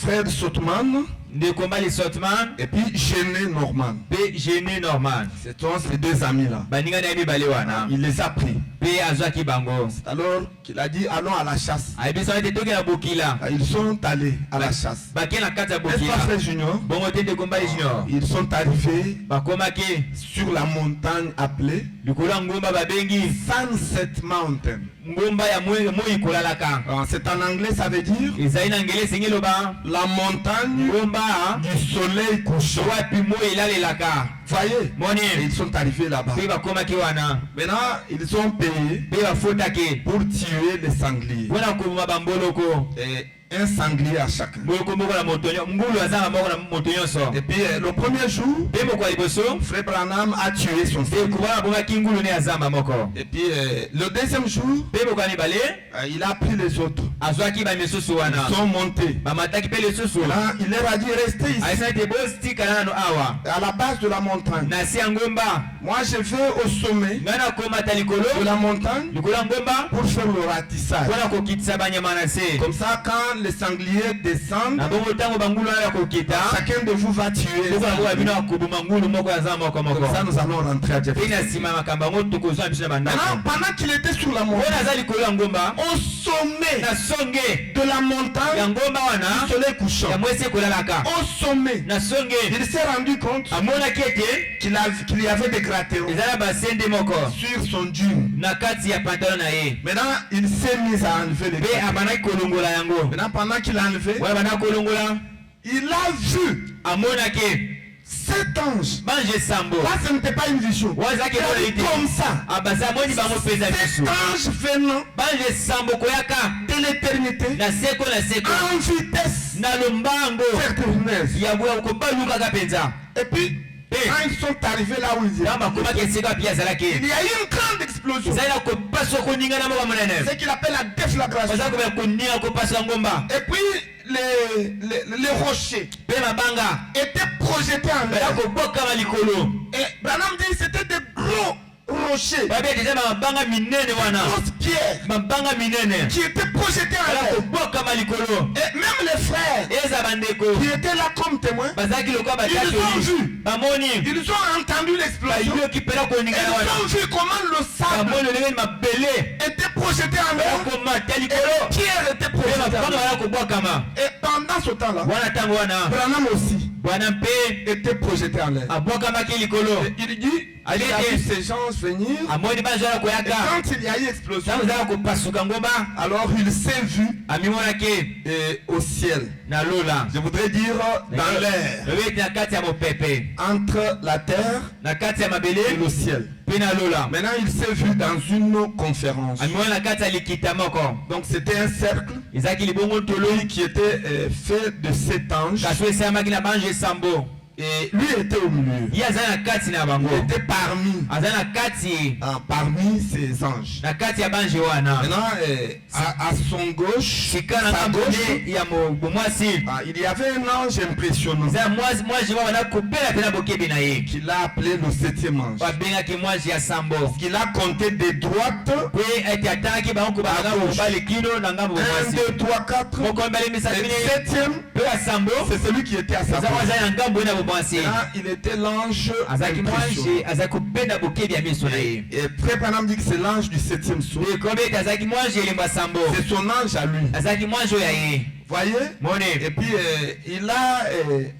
Fred Sotman. de combat les Sotman et puis Géné Norman. pe Géné Norman. Ce sont ces deux amis là. Baninga na bale wana. Il les a pris. Pe azwaki bango. Alors qu'il a dit allons à la chasse. Ayebiso ete toke na bokila. Ils sont allés à la chasse. Bake na kati ya N'est-ce bokila. pas, frère Junior? Bongo te de combat les junior. Ils sont arrivés Bakomaki sur la montagne appelée likolo ngomba babengi Sunset Mountain. ngomba ya moi kolalaka. C'est en anglais, ça veut dire Ezali na ngele sengi loba la montagne ngomba du soleil couchant. wapi moi elalelaka. Voyez, Moni ils sont arrivés là-bas. pe bakomaki wana. Maintenant, ils ont payé Pe bafutaki pour tuer les sangliers. mpona koboma bamboloko. Et un sanglier à chacun. Mboloko moko na moto nyonso. Ngulu aza na moko na moto nyonso. Et puis le premier jour, Pe moko ya liboso Frère Branham a tué son pe fils. kubana bomaki ngulu ne azamba moko. Et puis le deuxième jour, Pe moko ya mibale il a pris les autres. azwaki bamisusu wana. Ils sont montés. Bamataki pe lisusu. Là, il leur a dit restez ici, Aisa ete botikala nano awa. à la base de la montagne. Na si ya ngomba Moi, je vais au sommet ngai nakomata likolo de la montagne likolo ya ngomba pour faire le ratissage. mpona kokitisa banyama na se. Comme ça, quand les sangliers descendent, Na bongo ntango bangulu wana ya kokita chacun de vous va tuer. poko yango babino ya koboma ngulu moko ya zamba moko moko. Comme ça, nous allons rentrer à Pe Jefferson. na nsima ya makambo yango tokozwa biso na bandako. Maintenant, pendant qu'il était sur la Oyo montagne, naza likolo ya ngomba au sommet na songe de la ya montagne, ngomba wana du soleil couchant, ya mwesi ekolalaka au sommet, na songe il s'est rendu compte amonaki ete qu'il y avait des cratères eza na basende moko sur son dune. na kati ya pantalon na ye. Maintenant, il s'est mis à enlever les Pe cratères. abandaki kolongola yango. Maintenant, pendant qu'il a enlevé, Oyo abandaki kolongola il a vu amonaki 7 anges. bange sambo. Là, ce n'était pas une vision. Wazaki Il a mona vu ite comme ça. abasa amoni bango mpenza 7 biso. anges venant Bange sambo koyaka de l'éternité na seko en vitesse na lombango vertigineuse. ya boya kobalukaka mpenza. Et puis, quand ils sont arrivés là où ils étaient, Ntango bakomaki esika pi azalaki il y a eu une grande explosion. ezali na kopasuka koningana moko monene. C'est qu'il appelle la déflagration. Bazali komela koninga kopasuka ngomba. Et puis, les rochers Pe mabanga étaient projetés en bazali l'air. kobokama likolo. Et Branham dit que c'était des gros rochers, Babi eza mabanga minene wana. grosses pierres Mabanga minene qui étaient projetés en bazali l'air. kobokama likolo. Et même les frères Eza bandeko qui étaient là comme témoins, bazalaki lokola Ils ont batatoli vu. bamoni ils ont entendu l'explosion. bayoki mpena Et koningana ils wana ont vu comment le sable bamoni olengeni mabele était projeté en l'air. bakomata Et likolo les pierres étaient pe projetées en mabanga l'air. bala kobwakama. Et pendant ce temps-là, Wana ntango wana Branham aussi bwana mpe était projeté en l'air. abwakamaki likolo. Et il dit, il a vu ces gens venir. Amoni bazwala Et koyaka quand il y a eu explosion, ntango ezala kopasuka ngomba alors il s'est vu amimonaki au ciel. na lola. Je voudrais dire dans l'air, lobi ete na kati ya mopepe entre la terre na kati ya et mabele le ciel. mpe na lola. Maintenant, il s'est vu dans une conférence. amimona na kati ya likita moko Donc, c'était un cercle ezalaki libongo ntolo qui était fait de 7 anges. kasi oyo esalamaki na bange sambo. Et lui était au milieu. ye azali na kati na bango Il était parmi, azali na kati parmi ces anges. na kati ya bange wana. Maintenant, à son gauche, sika na sa ngambo gauche, ne ya bomwasi il y avait un ange impressionnant eza mwasi mwa bana kobela mpe na bokebi na ye qu'il a appelé le 7e ange. babengaki mwasi ya sambo. Il a compté des droites. mpe ete atalaki bango kobala ngambo mobali kino na ngambo 1, bomwasi 2, 3, 4. moko mibale misatu Le mine 7e, mpe ya sambo c'est celui qui était à sa eza mwa gauche. azali na ngambo ye na bomwasi. Là, il était l'ange azalaki impressionnant. mwasi azali kobenda bokebi ya miso na ye. Et Frère Branham dit que c'est l'ange du 7e saut. ekomi ete azalaki mwasi elembo ya sambo C'est son ange à lui. azalaki mwasi oyo ya ye. Voyez? moni Et puis il a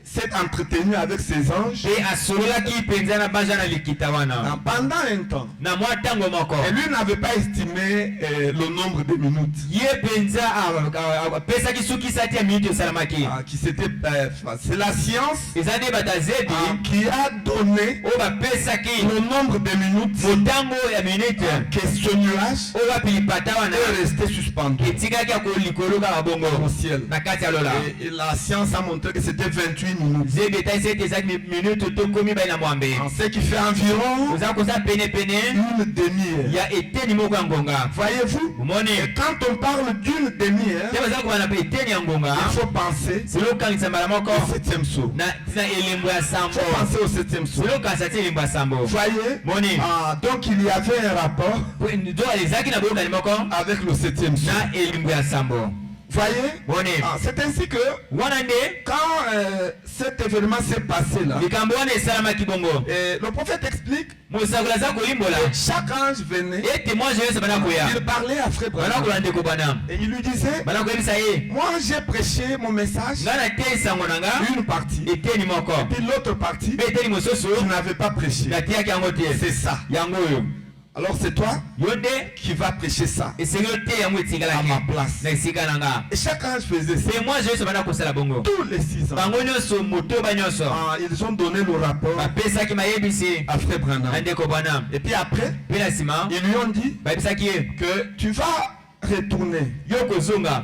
s'est entretenu avec ses anges mpe asololaki mpenza na banja na likita wana pendant un temps. na mwa ntango moko. Et lui n'avait pas estimé le nombre de minutes ye mpenza apesaki sukisa ti ya miniti osalamaki. qui c'était. C'est la science eza nde bato azedi qui a donné oyo bapesaki le nombre de minutes motango ya minute que ce nuage oyo bapilipata wana est resté suspendu etikaki ya kolikolo kaka bongo au ciel. na kati ya lola. Et la science a montré que c'était 28 minutes. zebi etalisi ete ezalaki minute tokomi bai na mwambe. Ce qui fait environ oza koza penepene une demi-heure. ya eteni moko ya ngonga. Voyez-vous? omoni Et quand on parle d'une demi-heure, te baza kobana mpe eteni ya ngonga il faut penser silokangisa mbala moko au 7e saut. na elembo ya Il sambo. faut penser au 7e saut. silokangisa ti elembo ya sambo. Voyez? moni Donc il y avait un rapport ezalaki na boyokani moko avec le 7e saut. na elembo ya sambo. Voyez? Bone. Ah, c'est ainsi que Wana nde quand cet événement s'est passé là, likambo wana esalama kibongo. le prophète explique Mosakola za kolimbola. que chaque ange venait, Ete moi je bana koya. il parlait à Frère Bana Branham kolande ko bana. et il lui disait, Bana koyebisa ye. moi j'ai prêché mon message, Ngana te sango nanga. une partie, Ete ni moko. puis l'autre partie, Pe ete ni mososo. tu n'avais pas prêché. Ngati yango te. C'est ça. Yango yo. Alors c'est toi Yonde qui vas prêcher ça esengelo te yango etikala à ma place. na esika nanga. Et chaque ange faisait ça. C'est moi je bana kosala bongo. Tous les 6 ans. Bango nyonso moto ba nyonso. Ah, ils ont donné le rapport Bapesaki mayebisi. à Frère Branham. Andeko bana. Et puis après, Pe na sima. ils lui ont dit Bayebisaki ye. que tu vas retourner Yoko zonga.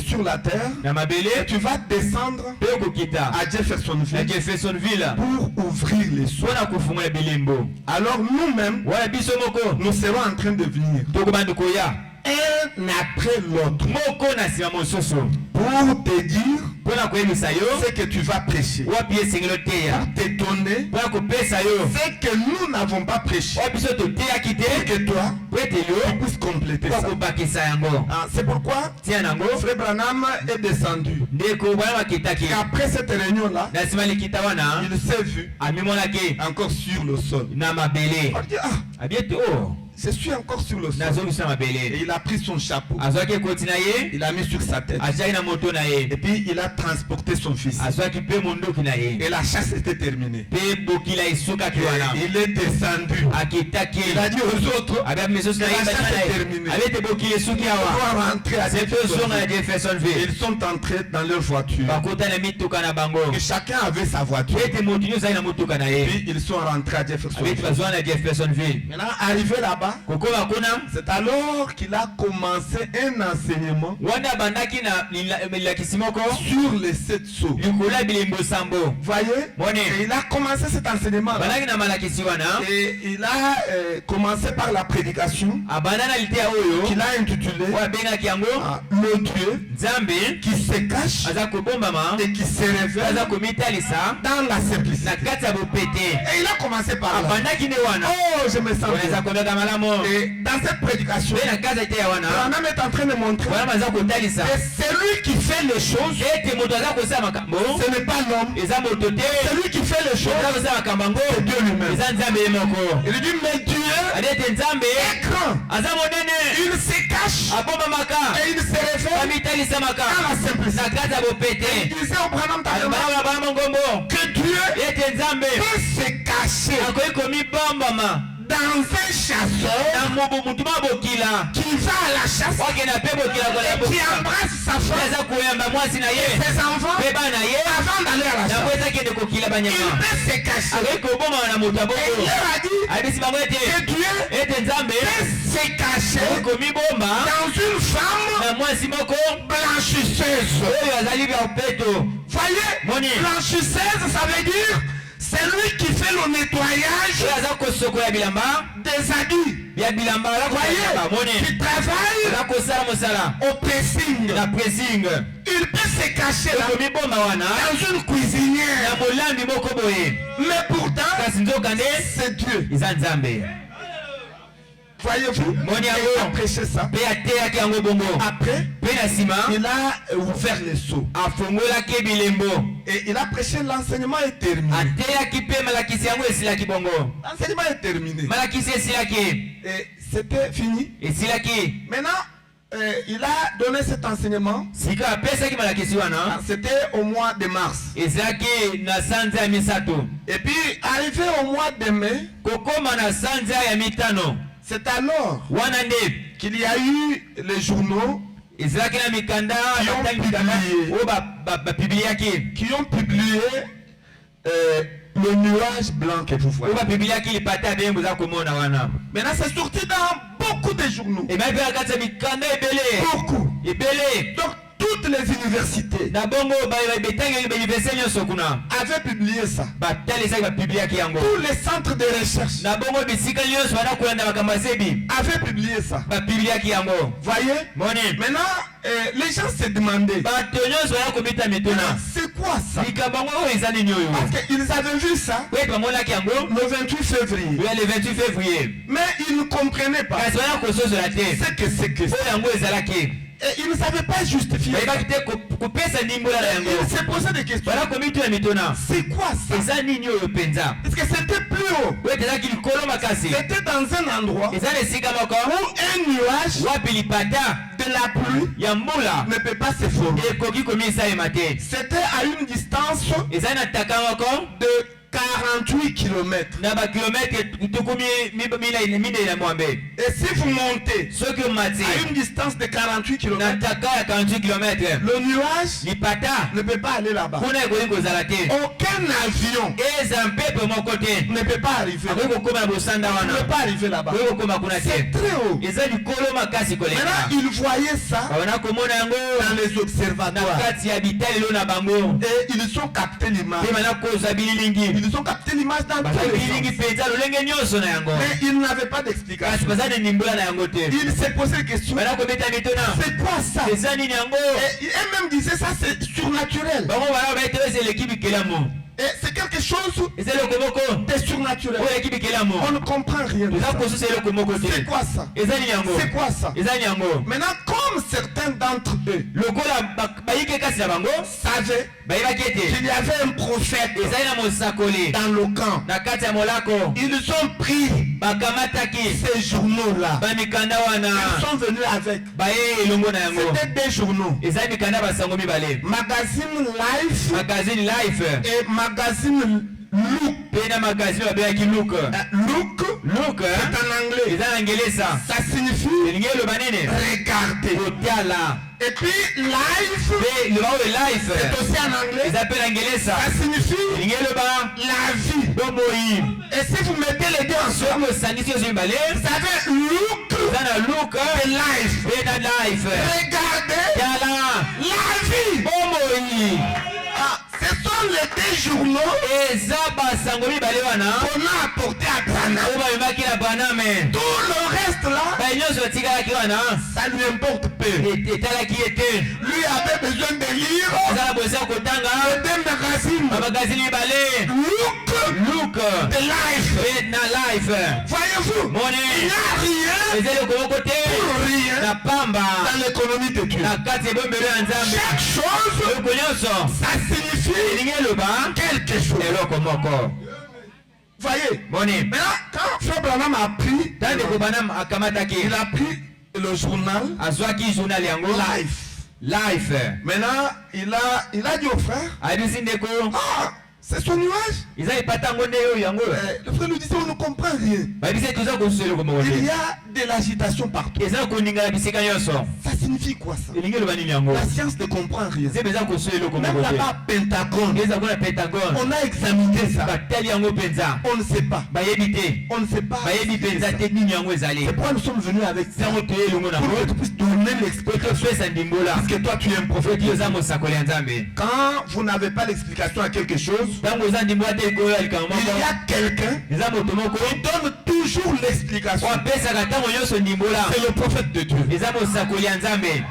sur la terre Na et mabele. tu vas descendre Pe kokita. à Jeffersonville Na Jeffersonville. pour ouvrir les seaux. Wana kufungola bilembo. Alors nous-mêmes, Wana biso moko. nous serons en train de venir Tokobanda koya. un après l'autre Moko na sima mososo. pour te dire Pona koyebisa yo. ce que tu vas prêcher, Wapi esengelo te ya. pour t'étonner Pona kopesa yo. ce que nous n'avons pas prêché, Wapi so toteyaki et te. que toi, Po ete tu yo. puisses compléter Po ça. kobakisa yango. Ah, c'est pourquoi Tia nango. Frère Branham est descendu. Ndeko bwana bakitaki. Et après cette réunion-là, Na sima likita wana. il s'est vu Amimonaki. encore sur le sol. Na mabele. On dit, ah, Abiete o. je suis encore sur le sol. Nazongisa Et mabele. il a pris son chapeau, Azwaki ekoti na ye. il a mis sur sa tête. Azwaki na moto na ye. Et puis il a transporté son fils. Azwaki pe mondoki na ye. Et la chasse était terminée. Pe bokila esukaki wana. Et il est descendu. Akitaki. Il a dit aux autres, Abi misosi na ye La chasse bana est ye. terminée. Abete bokila esuki on awa. doit rentrer à C'est peu songa na Jeffersonville. Jeffersonville. Ils sont entrés dans leur voiture. Bakota na mituka na bango. Et chacun avait sa voiture. Ete moto nyonso ali na motuka na ye. Puis ils sont rentrés à Abete Jeffersonville. bazwa na Jeffersonville. Maintenant, arrivé là-bas, Kokoma kuna. c'est alors qu'il a commencé un enseignement Wana bandaki na lilakisi moko. sur les 7 sceaux. Likula bilembo sambo. Voyez? Moni. Et il a commencé cet enseignement-là. Bandaki na malakisi wana. Et il a commencé par la prédication Abanda na litea oyo. qu'il a intitulée Oyo abengaki yango. Le Dieu Nzambe. qui se cache Aza kobombama. et qui se révèle Aza komitalisa. dans la Na simplicité. kati ya bopete. Et il a commencé par là. Abandaki ne wana. Oh, je me sens Eza bien. kobeka malamu. Et dans cette prédication, Pe na kati ya litea wana. Branham est en train de montrer Wana baza kotalisa. que celui qui fait les choses, Ete moto aza kosala makambo. ce n'est pas l'homme. Eza moto te. Celui qui fait les Moto choses, aza kosala makambo yango. c'est Dieu lui-même. Eza Nzambe ye moko. Il dit, mais Dieu Ade ete Nzambe. est grand. Aza monene. Il se cache Abombamaka. et il se révèle Bamitalisamaka. dans la simplicité. Na kati ya Il bopete. disait au Branham Tabernacle Alobaka bana mongombo. que Dieu Ete Nzambe. peut se cacher Akoki komibombama. dans un chasseur Na mutu mabokila. qui va à la chasse Wakenda pe bokila kola et qui bokila. embrasse sa femme Aza koyamba mwasi na ye. et ses enfants Pe bana ye. avant d'aller à la Na po chasse. eza kende kokila Il banyama. peut se cacher. Akoki kobomama na moto Et il aboko. leur a dit Abisi bango que ete. Dieu Ete Nzambe. peut se cacher Akoki komibomba. dans une femme Na mwasi moko. blanchisseuse. Oyo azali bya peto. Voyez, Moni. blanchisseuse, ça veut dire c'est lui qui fait le nettoyage Oyo aza kosokola bilamba. des habits. Ya bilamba aza koyamba. Voyez, Moni. qui travaille Aza kosala mosala. au pressing. Na pressing. Il peut se cacher là Komibomba wana. dans une cuisinière. Na molambi moko boye. Mais pourtant, Kasi nzoka nde. c'est Dieu. Eza Nzambe. Voyez-vous, Moni il yango. a prêché ça. Pe ateyaki yango bongo. Après, Pe na nsima. il a ouvert les seaux. Afongolaki bilembo. Et il a prêché, l'enseignement est terminé. Ateyaki pe malakisi yango esilaki bongo. L'enseignement est terminé. Malakisi esilaki. Et c'était fini. Esilaki. Maintenant, il a donné cet enseignement. Sika apesaki malakisi wana. C'était au mois de mars. Ezalaki na sanza ya misato. Et puis, arrivé au mois de mai, Kokoma na sanza ya mitano. c'est alors Wana nde. qu'il y a eu les journaux Ezalaki na mikanda. Qui ont batangi mikanda. publié. Oyo bapibiliaki. qui ont publié le nuage blanc que vous voyez. Oyo bapibiliaki lipata beye boza komona wana. Maintenant, c'est sorti dans beaucoup de journaux. Ebai pe na kati ya mikanda ebele. Beaucoup. Ebele. Donc, toutes les universités Na bongo betangeli bauniversité nyonso kuna. avaient publié ça. Batalisaki bapibiliaki yango. Tous les centres de recherche Na bongo bisika nyonso bana kolanda makambo ya zebi. avaient publié ça. Bapibiliaki yango. Voyez? Moni. Maintenant, les gens se demandaient, Bato nyonso bana kobeta mituna. c'est quoi ça? Likambo yango oyo eza nini oyo? Parce qu'ils avaient vu ça Oyo bamonaki yango. le 28 février. Oyo le 28 février. Mais ils ne comprenaient pas Kasi bana kososola te. ce que c'est que ça. Oyo yango ezalaki. Et il ne savait pas justifier. bayebaki te kopesa ndimbola na yango. Il s'est posé des questions. banakomi ya mituna. C'est quoi ça? eza nini oyo mpenza? Est-ce que c'était plus haut? oyo ezalaki likolo makasi. C'était dans un endroit eza na esika moko où un nuage wapi lipata de la pluie ya mbula ne peut pas se former. ekoki komisalema te. C'était à une distance eza na taka moko de 48 km. na bakilometre tukumi minei na mwambe. Et si vous montez soki omati à une distance de 48 na km, taka ya 48 km le nuage lipata ne peut pas aller là-bas. kuna ekoki kozala te. Aucun avion eza mpepo moko te ne peut pas arriver. akoki kokoma na bosanda Ne wana peut pas arriver là-bas. akoki kokoma kuna C'est te. très haut. eza likolo makasi koleka. Maintenant, ils voyaient ça babana komona yango dans les na observatoires. kati ya bitalelo na bango. Et ils ont capté l'image. mpe bana kozwa bililingi. Ils ont capté l'image dans baza tous les bililingi sens. mpenza lolenge nyonso na yango. Mais ils n'avaient pas kasi d'explication. baza na ndimbola na yango te. Il s'est posé la question. bana kobeta mitona C'est quoi ça? eza nini yango? Et elle-même disait ça, c'est surnaturel. bango bana baete oyo eleki bikelamo. Et c'est quelque chose eza eloko moko de surnaturel. oyo eleki bikelamo. On ne comprend rien de toza ça. kosusa eloko moko C'est te. quoi ça? eza nini yango? C'est quoi ça? eza nini yango? Maintenant, comme certains d'entre eux lokola bayike kasi na bango savaient bayebaki ete qu'il y avait un prophète ezali na mosakoli dans le camp, na kati ya molako, ils ont pris bakamataki ces journaux-là. bamikanda Ils wana sont venus avec. baye elongo na yango. C'était des journaux. ezali mikanda basango mibale, Magazine Life magazine Life et magazine Look. mpe na magazine babengaki Look. Look, Look c'est en anglais. eza na ngelesa, Ça signifie elingi eloba nini? regarder. kotala. Et puis Life, mpe loba oyo Life c'est aussi en anglais. eza mpe na ngelesa, Ça signifie elingi eloba la vie. bomoi. Et si vous mettez les deux ensemble, soki osangisi ozo mibale vous savez Look eza na Look et Life. mpe na Life. Regardez tala la vie. bomoi. Ah, ce sont les deux journaux eza basango mibale wana qu'on a apporté à Branham. oyo bamemaki na Branham. Tout le reste là, baye nyonso batikalaki wana ça lui importe peu. etalaki ye te. Lui avait besoin de lire aza na bosi ya kotanga des magazines. bamagazine mibale Look Look de Life. mpe na Life. Voyez-vous, mone il n'y a rien eza eloko moko te pour rien na pamba dans l'économie de Dieu. na kati ya ebombelo ya nzambe. Chaque chose, eloko nyonso ça signifie elingi eloba quelque chose. eloko moko. Voyez, moni maintenant, quand Frère Branham a pris, tani ndeko Branham akamataki il a pris le journal azwaki journal yango Life. Life. Maintenant, il a dit au frère, ayebisi ndeko ah, c'est son nuage. eza epata yango nde oyo yango. Le frère lui disait, on ne comprend rien. bayebisi toza kosusa eloko moko Il y te. a de l'agitation partout. eza koningana bisika nyonso. Ça signifie quoi ça? elingi eloba nini yango? La science ne comprend rien. nzembe eza kosusa eloko Même moko là-bas, Pentagone, te. eza kuna Pentagone on a examiné ça. batali yango mpenza On ne sait pas. bayebi te. On ne sait pas. bayebi mpenza te nini yango ezali. C'est pourquoi nous sommes venus avec ça. ntango toye elongo Pour que nango tu puisses donner po l'explication. topesa ndimbola. Parce que toi, tu es un prophète. oti oza mosakoli ya nzambe. Quand vous n'avez pas l'explication à quelque chose, ntango oza ndimbola te ekoyo ya likambo il y moko a quelqu'un eza moto moko qui donne toujours l'explication. oyo apesaka ntango nyonso ndimbola. C'est le prophète de Dieu. eza mosakoli ya nzambe.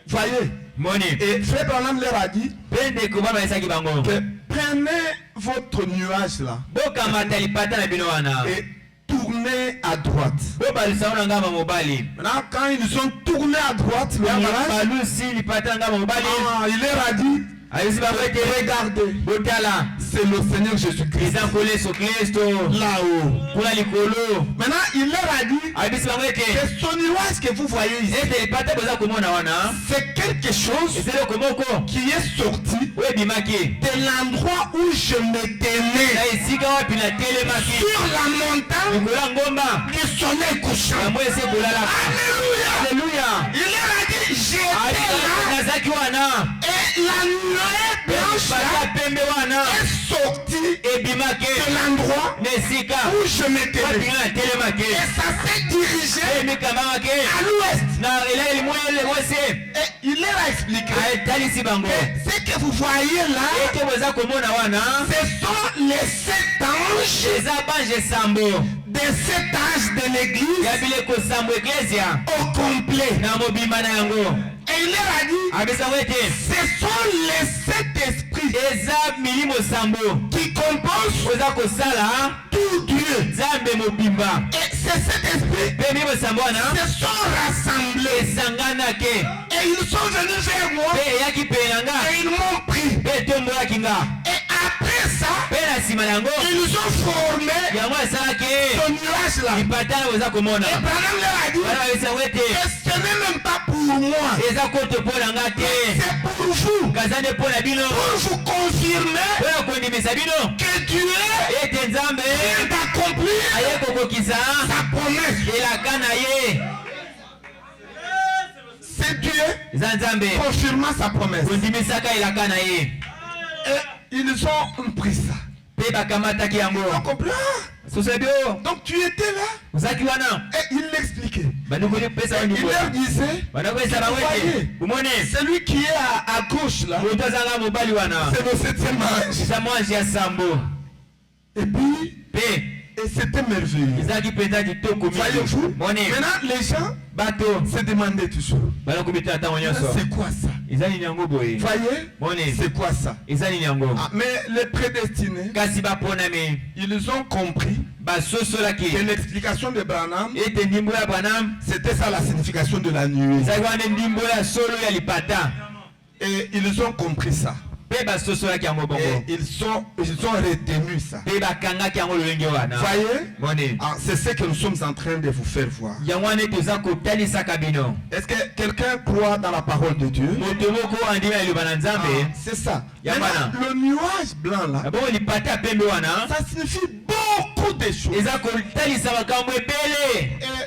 Voyez. moni Et Frère Branham leur a dit mpe ndeko babayesaki bango que prenez votre nuage là bokamata lipata na bino wana et tournez à droite. bobalisao na ngamba mobali. Maintenant, quand ils ont tourné à droite, le nuage, balusi lipata na ngamba mobali il leur a dit ayebisi bango ete regardez, botala c'est le Seigneur Jésus-Christ eza nkolo yesu kristo là-haut. kuna likolo. Maintenant, il leur a dit ayebisi bango ete que ce nuage que vous voyez ici, ete lipata boza komona wana c'est quelque chose eza eloko moko qui est sorti oyo ebimaki de l'endroit où je me tenais na esika wapi natelemaki sur la montagne likolo ya ngomba du soleil couchant. yango esi ekolalaka. Alléluia. aleluya. Il leur a dit, j'étais là nazaki wana et la nuée blanche lipata là pembe wana est sortie ebimaki de l'endroit na esika où je me wapi tenais. nga natelemaki Et ça s'est dirigé emikambamaki à l'ouest. na eleli mwese. Et il leur a expliqué atalisi bango que ce que vous voyez là, ete boza komona wana ce sont les 7 anges eza bange esambo des 7 âges de l'église ya bileko sambo eklesia au complet. na mobimba na yango. Et il leur a dit, ce sont les 7 esprits qui composent tout Dieu. Et ces 7 esprits se sont rassemblés. Et ils sont venus vers moi. Et ils m'ont pris. Et après ça, ils ont formé ce nuage-là. Et Branham leur a dit, ce n'est même pas pour moi. C'est pour vous. Pour vous confirmer que Dieu vient d'accomplir sa promesse. C'est Dieu confirmant sa promesse. Et ils ont pris ça. Ils ont compris. Donc tu étais là. Et il l'expliquait. Il leur disait, voyez, celui qui est à gauche là, c'est le 7e ange. Et puis, et c'était merveilleux. Voyez-vous, maintenant les gens se demandaient toujours, c'est quoi ça? Voyez, c'est quoi ça? Mais les prédestinés, ils ont compris que l'explication de Branham, c'était ça la signification de la nuée. Et ils ont compris ça. Et ils ont retenu ça. Voyez, c'est ce que nous sommes en train de vous faire voir. Est-ce que quelqu'un croit dans la parole de Dieu? C'est ça. Le nuage blanc là, ça signifie beaucoup de choses. Et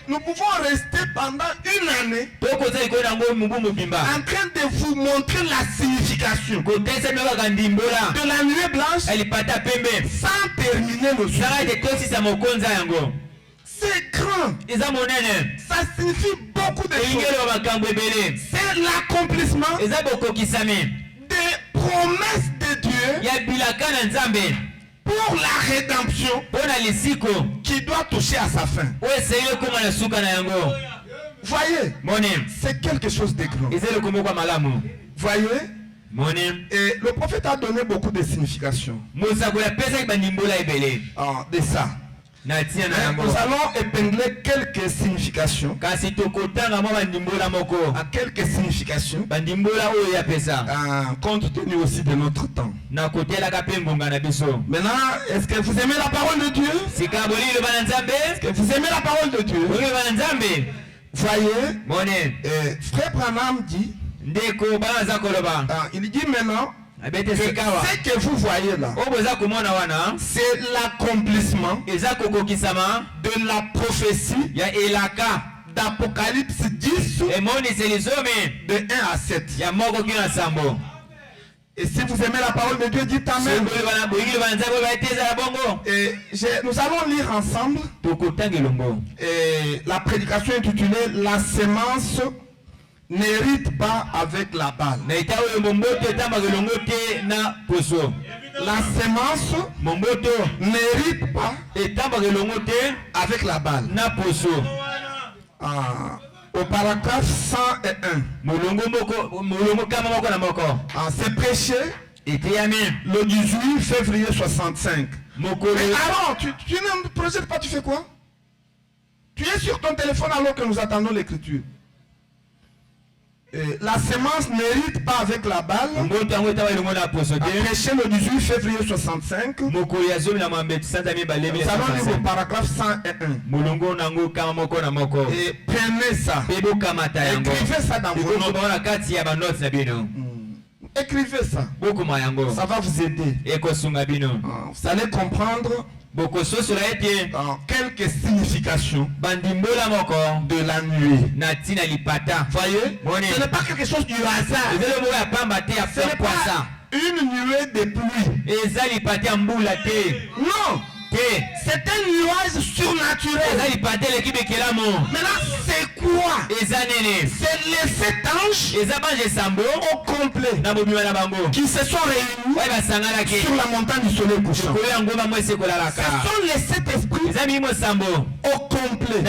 nous pouvons rester pendant une année en train de vous montrer la signification de la nuée blanche sans terminer le sujet. C'est grand. Ça signifie beaucoup de choses. C'est l'accomplissement des promesses de Dieu pour la rédemption qui doit toucher à sa fin. Voyez, c'est quelque chose de grand. Voyez, et le prophète a donné beaucoup de significations de ça. Nous allons épingler quelques significations. Quelques significations. Compte tenu aussi de notre temps. Maintenant, est-ce que vous aimez la parole de Dieu? Est-ce que vous aimez la parole de Dieu? Voyez, Frère Branham dit, il dit maintenant, ce que vous voyez là, c'est l'accomplissement de la prophétie d'Apocalypse 10 de 1 à 7. Et si vous aimez la parole de Dieu, dites Amen. Et nous allons lire ensemble la prédication intitulée La sémence n'hérite pas avec la balle. La sémence n'hérite pas avec la balle. Au paragraphe 101, c'est prêché le 18 février 65. Mais alors, tu ne projettes pas, tu fais quoi? Tu es sur ton téléphone alors que nous attendons l'écriture. La sémence n'hérite pas avec la balle. Prêché le 18 février 65. Nous allons lire au paragraphe 101. Et prenez ça. Écrivez ça dans vos notes. Écrivez ça. Ça va vous aider. Vous allez comprendre quelques significations de la nuée. Voyez, ce n'est pas quelque chose du hasard. Ce n'est pas une nuée de pluie. Non, C'est un nuage surnaturel. Maintenant, c'est quoi? C'est les 7 anges au complet qui se sont réunis sur la montagne du soleil couchant. Ce sont les 7 esprits au complet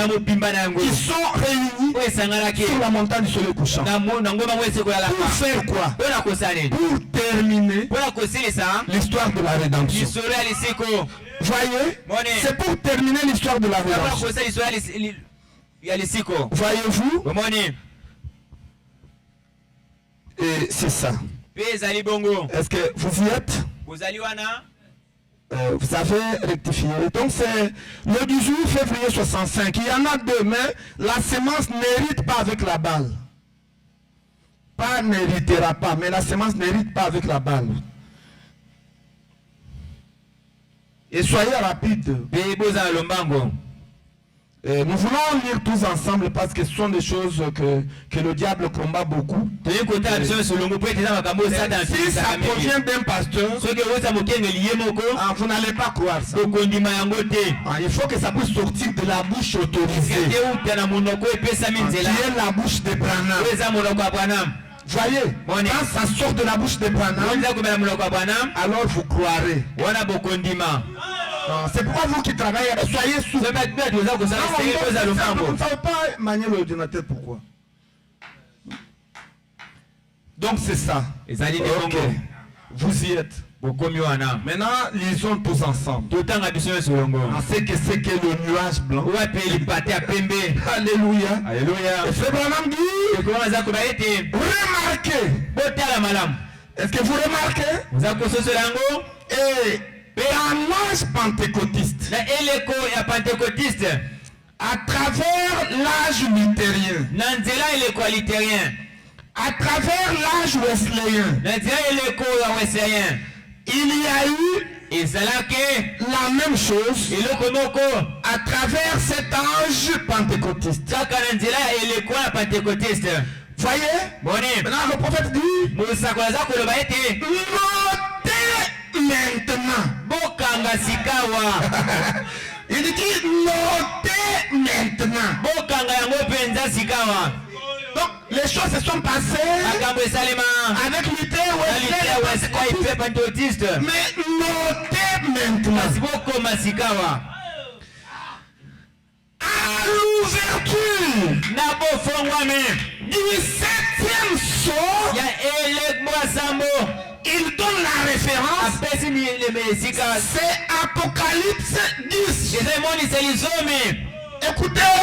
qui sont réunis sur la montagne du soleil couchant. Pour faire quoi? Pour terminer l'histoire de la rédemption. Voyez, c'est pour terminer l'histoire de la rédemption. Voyez-vous? Et c'est ça. Est-ce que vous y êtes? Vous avez rectifié. Donc c'est le 18 février 65. Il y en a deux, mais la semence n'hérite pas avec la balle. Pas n'héritera pas, mais la semence n'hérite pas avec la balle. Et soyez rapides. Nous voulons lire tous ensemble parce que ce sont des choses que le diable combat beaucoup. Si ça provient d'un pasteur, vous n'allez pas croire ça. Il faut que ça puisse sortir de la bouche autorisée, qui est la bouche de Branham. Voyez, quand ça sort de la bouche de Branham, alors vous croirez. C'est pourquoi vous qui travaillez, soyez sous. Vous ne savez pas manier l'ordinateur, pourquoi? Donc c'est ça. Ok, vous y êtes. Maintenant, lisons tous ensemble. On sait que c'est que le nuage blanc. Alléluia. Et Frère Branham dit, remarquez. Est-ce que vous remarquez? Et dans l'âge pentecôtiste, à travers l'âge luthérien, à travers l'âge wesleyen, il y a eu la même chose à travers cet âge pentecôtiste. Voyez? Maintenant le prophète dit, notez maintenant. Il dit notez maintenant. Donc les choses se sont passées avec Luther, mais notez maintenant. À l'ouverture du 7e sceau, il donne la référence. C'est Apocalypse 10. Écoutez,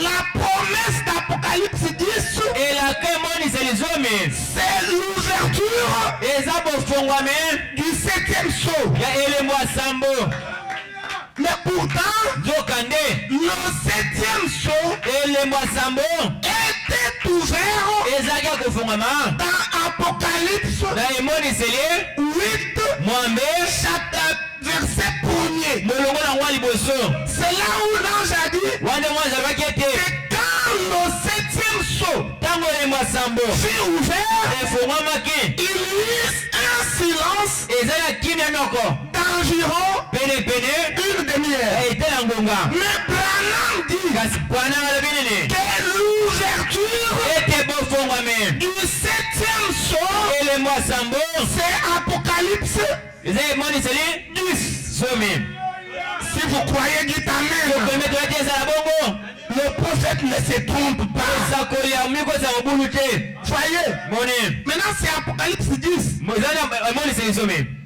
la promesse d'Apocalypse 10, c'est l'ouverture du 7e sceau. Mais pourtant, le 7e sceau était ouvert dans Apocalypse 8, verset 1er. C'est là où l'ange a dit que quand le 7e sceau fut ouvert, il y eut un silence d'environ une demi-heure. Mais Branham dit que l'ouverture du 7e sceau, c'est Apocalypse 10. Si vous croyez, dites amen. Le prophète ne se trompe pas. Voyez. Maintenant c'est Apocalypse 10.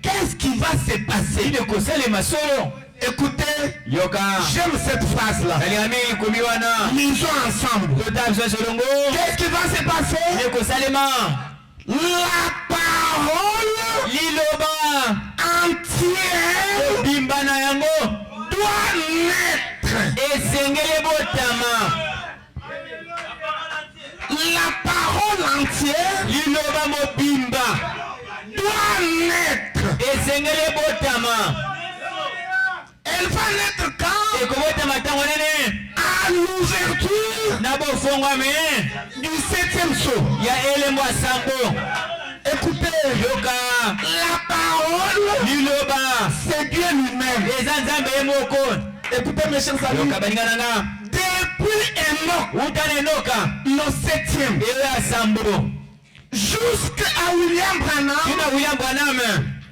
Qu'est-ce qui va se passer? Écoutez, j'aime cette phrase-là. Lisons ensemble. Qu'est-ce qui va se passer? La parole entière doit naître. La parole entière doit naître. Elle va naître quand? À l'ouverture du 7e sceau. Écoutez, yoka la parole, liloba c'est Dieu lui-même. eza nzambe ye moko. Écoutez mes chers amis, yoka baninga nanga depuis Enoch, utana enoka le 7e, eyo ya sambo jusqu'à William Branham, tina William Branham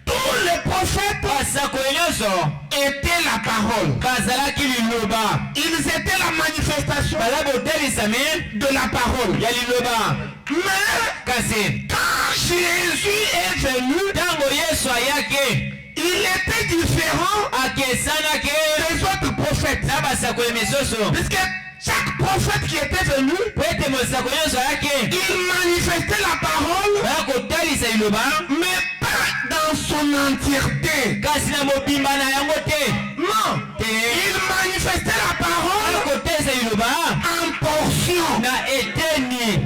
tous les prophètes basakoli nyonso étaient la parole. bazalaki liloba Ils étaient la manifestation baza botelisami de la parole. ya liloba. Mais Kasi quand Jésus est venu, ntango yesu ayaki il était différent akesanaki des autres prophètes. na basakoli misusu Puisque chaque prophète qui était venu, po ete mosakoli nyonso ayaki il manifestait la parole, baya kotalisa liloba mais pas dans son entièreté. kasi na mobimba na yango te Non, te il manifestait la baya parole kotalisa liloba en portions. na eteni.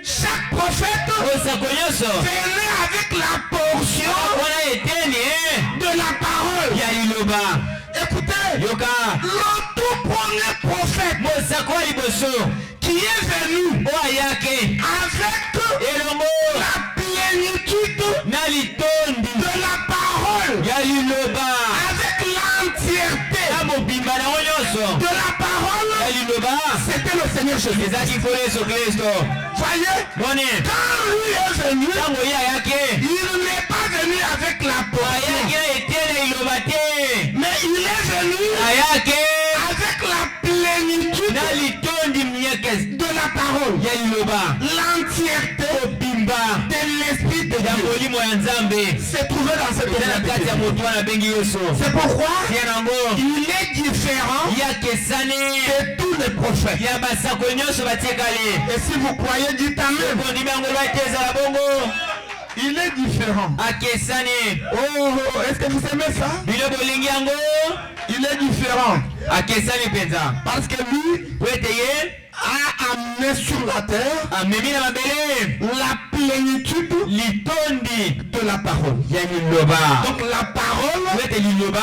Chaque prophète mosakoli nyonso venait avec la portion wana eteni de la parole. ya liloba. Écoutez, yoka le tout premier prophète mosakoli liboso qui est venu oyo ayaki avec elongo la plénitude na litondi de la parole, ya liloba avec l'entièreté na mobimba nango nyonso de la parole, ya liloba c'était le Seigneur Jésus. ezalaki nkolo yesu kristo. Voyez, moni quand lui est venu, ntango ye ayaki il n'est pas venu avec la ayaki portion, na eteni ya liloba te mais il est venu ayaki avec la plénitude na litondi mieke de la parole, ya liloba. l'entièreté mobimba de l'Esprit de ya Dieu molimo ya nzambe s'est trouvé dans cette eza na kati ya humanité. moto wana abengi yesu. C'est pourquoi tia nango il est différent yakesani de tous les prophètes. ya basakoli nyonso batiekali. Et si vous croyez, dites Amen. kondimi yango loba ete ezala bongo Il est différent. akesani. Oh, est-ce que vous aimez ça? bino bolingi yango Il est différent. akesani mpenza Parce que lui po ete ye a amené sur la terre amemi na mabele la plénitude litondi de la parole. ya liloba. Donc la po parole ete liloba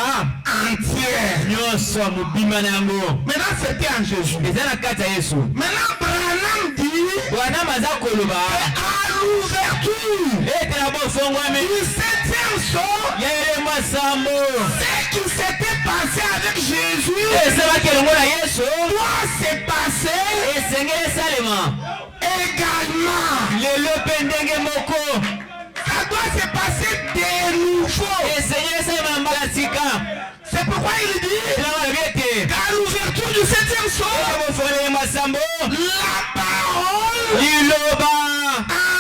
entière. nyonso mobimba na yango Maintenant, c'était en Jésus. eza na kati ya yesu. Maintenant, Branham dit bwana maza koloba à l'ouverture ete na bofongwami du 7e sceau, ya elembo ya sambo ce qui s'était passé avec Jésus esalaki elongo na yesu doit se passer esengeli esalema également. lelo mpe ndenge moko. Ça doit se passer de nouveau. esengeli esalema na mbala sika. C'est pourquoi il dit elongo na biete qu'à l'ouverture du 7e sceau, bofongela elembo ya sambo la parole liloba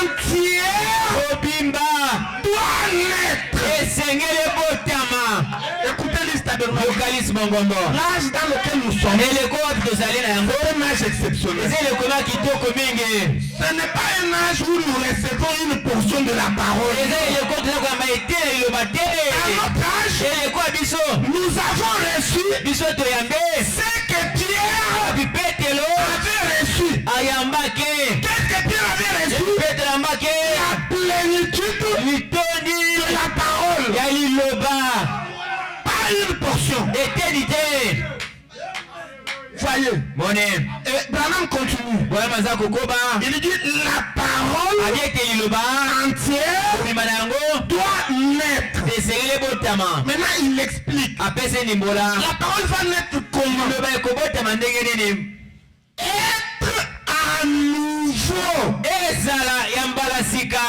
entière mobimba doit naître. esengeli ebotama. Écoutez l'histoire de Noël. yokalisi mongombo L'âge dans lequel nous sommes eleko wapi tozali na yango est un âge exceptionnel. eza eleko na kitoko mingi. Ce n'est pas un âge où nous recevons une portion de la parole. eza eleko toza koyamba ete na liloba te. À notre âge, eleko ya biso nous avons reçu biso toyambe ce que Pierre abi petelo avait reçu. ayambaki Qu'est-ce que Pierre avait reçu? petelo ayambaki La plénitude litondi de la parole. ya liloba Pas une portion. eteni te. Voyez. mone Et Branham continue. bwana maza kokoba Il dit la parole abi ete liloba entière kobima na yango doit naître. esengeli ebotama. Maintenant, il explique. apesi ndimbola La parole va naître comment? liloba ekobotama ndenge nini. Être à nouveau ezala ya mbala sika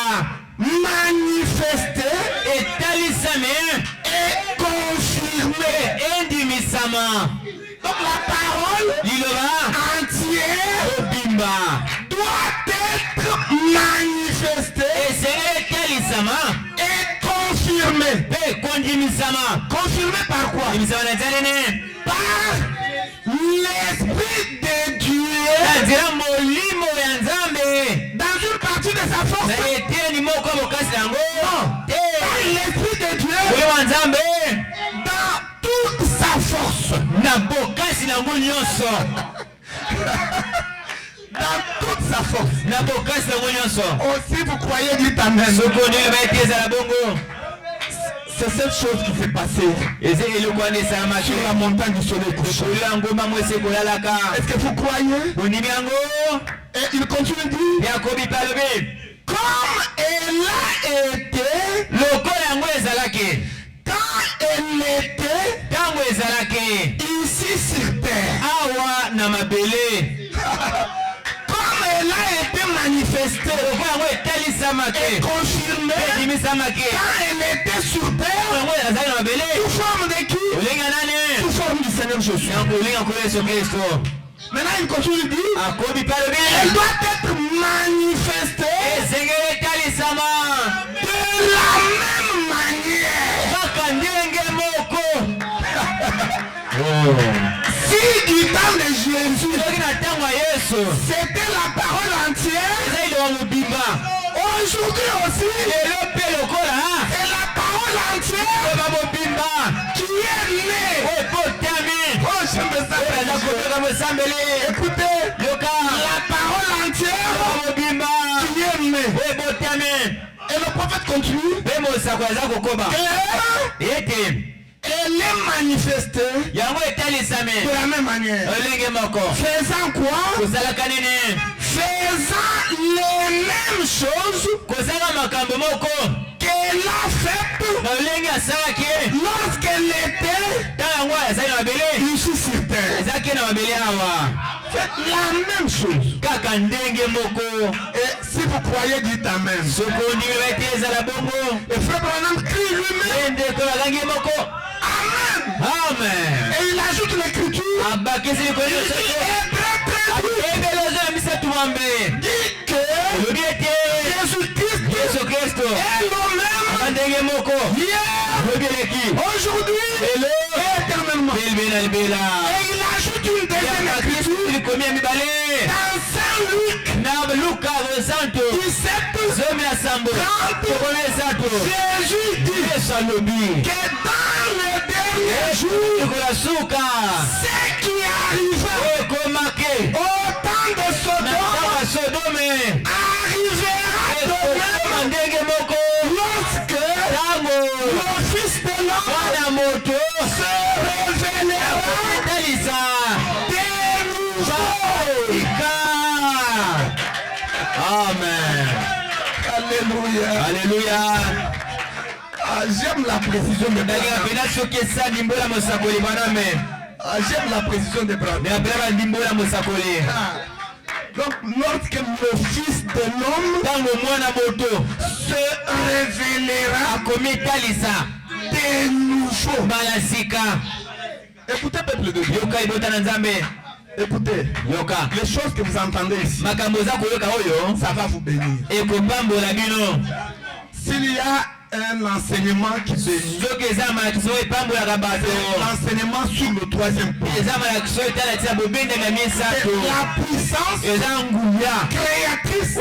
manifesté etalisami et confirmé. endimisama. Donc la parole liloba entière obimba doit être manifestée esengeli etalisama et confirmée. mpe kondimisama. Confirmée par quoi? ndimisama na nzia nini? Par l'Esprit de Dieu na nzela molimo ya nzambe dans une partie de sa na force. eteni moko ya bokasi na yango te. Par l'Esprit de Dieu molimo ya nzambe dans toute sa force. na bokasi na yango nyonso. Dans toute sa force. na bokasi na yango nyonso. Aussi vous croyez, dites Amen. soki ondenge baeti ezala bongo. C'est cette chose qui s'est passée eza eloko wana esalamaki sur la montagne du soleil couchant. likolo ya ngomba mwesi ekolalaka. Est-ce que vous croyez? ondimi yango Et il continue de dire, yakobi mpe alobi comme Ela et et confirmée quand elle était sur terre sous forme de qui? Sous forme du Seigneur Jésus. Maintenant il continue de dire elle doit être manifestée de la même manière. Si du temps de Jésus c'était la parole entière, aujourd'hui aussi c'est la parole entière qui est née. Oh, j'aime ça. Écoutez, la parole entière qui est née. Et le prophète continue. Elle est manifestée de la même manière. Faisant quoi? Faisant les mêmes choses qu'elle a faites lorsqu'elle était ici sur terre. Faites la même chose. Et si vous croyez, dites Amen. Et frère Branham crie lui-même Amen. Et il ajoute l'écriture. Dit que Jésus-Christ est le même hier, aujourd'hui et éternellement. Et il ajoute une deuxième écriture dans Saint-Luc 17, 30. Jésus dit que dans le dernier jour, ce qui arriva au temps de Sodome arrivera demain lorsque le Fils de l'homme se révélera de nouveau. Amen. Alléluia. Alléluia. J'aime la précision de Branham. J'aime la précision de Branham. Donc lorsque le Fils de l'homme se révélera de nouveau. Écoutez peuple de Dieu. Écoutez, les choses que vous entendez ici, ça va vous bénir. S'il y a un enseignement qui bénit, l'enseignement sur le troisième point, la puissance créatrice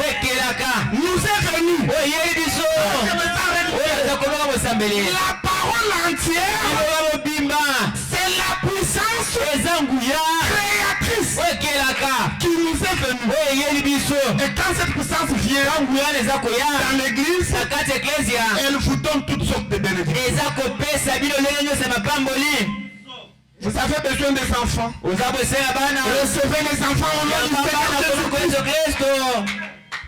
nous est venue. La parole entière, c'est la puissance créatrice qui nous est venue. Et quand cette puissance vient dans l'église, elle vous donne toutes sortes de bénédictions. Vous avez besoin des enfants. Recevez les enfants au nom du Seigneur Jésus-Christ.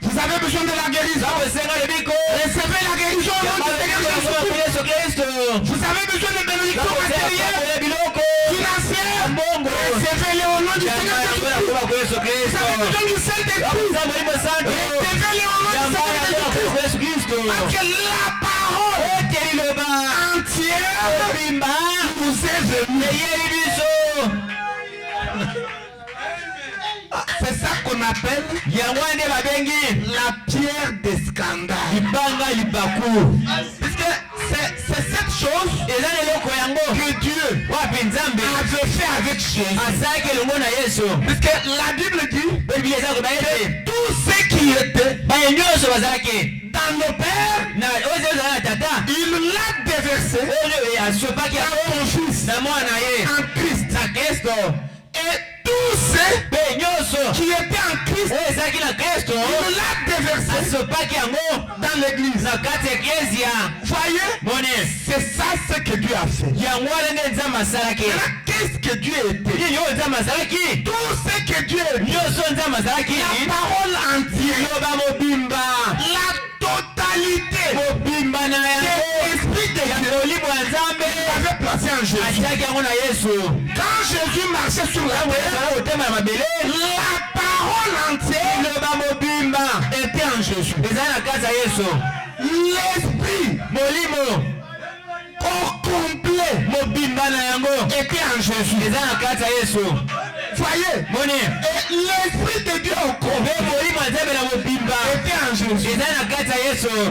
Vous avez besoin de la guérison. Recevez la guérison au nom du Seigneur Jésus-Christ. Vous avez besoin de bénédictions matérielles, financières. Recevez-les au nom du Seigneur Jésus-Christ. Vous avez besoin du Saint-Esprit. Recevez-les au nom du Seigneur Jésus-Christ. Parce que la parole entière nous est venue. C'est ça qu'on appelle la pierre des scandales. Puisque c'est cette chose que Dieu avait fait avec Jésus. Puisque la Bible dit que tout ce qui était dans nos pères, il l'a déversé dans mon Fils, en Christ. Et tous ceux qui étaient en Christ, il l'a déversé dans l'église. Voyez, c'est ça ce que Dieu a fait. Qu'est-ce que Dieu était? Tout ce que Dieu était. La parole entière. La totalité de l'Esprit de Dieu avait placé en Jésus. Quand Jésus marchait sur la terre, la parole parole entière était en Jésus. L'esprit au complet était en Jésus. Voyez, et l'esprit de Dieu au complet était en Jésus.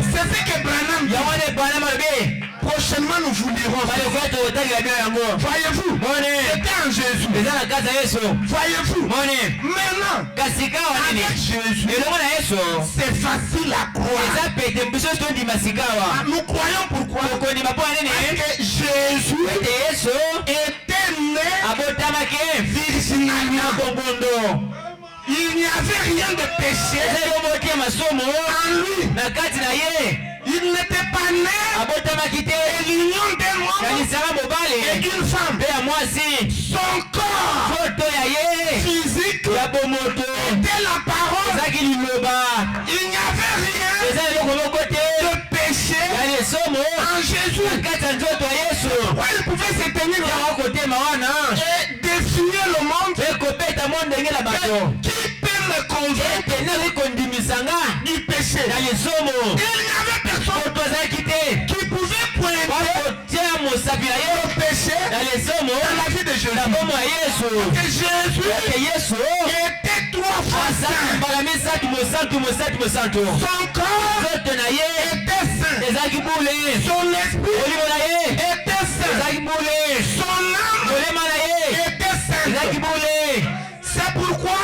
C'est ce que Branham dit. Prochainement nous vous lirons. Voyez-vous, était en Jésus. Voyez-vous, maintenant, avec Jésus, c'est facile à croire. Nous croyons pourquoi? Parce que Jésus était né virginalement. Il n'y avait rien de péché en lui. Il n'était pas né et l'union d'un homme et d'une femme. Son corps physique était la parole. Il n'y avait rien de péché en Jésus. Pourquoi il pouvait se tenir là et défier le monde? Qui peut me convaincre du péché? Il n'y avait personne qui pouvait pointer le péché dans la vie de Jésus. Que Jésus était 3 fois saint. Son corps était saint. Son esprit était saint. Son âme était sainte. C'est pourquoi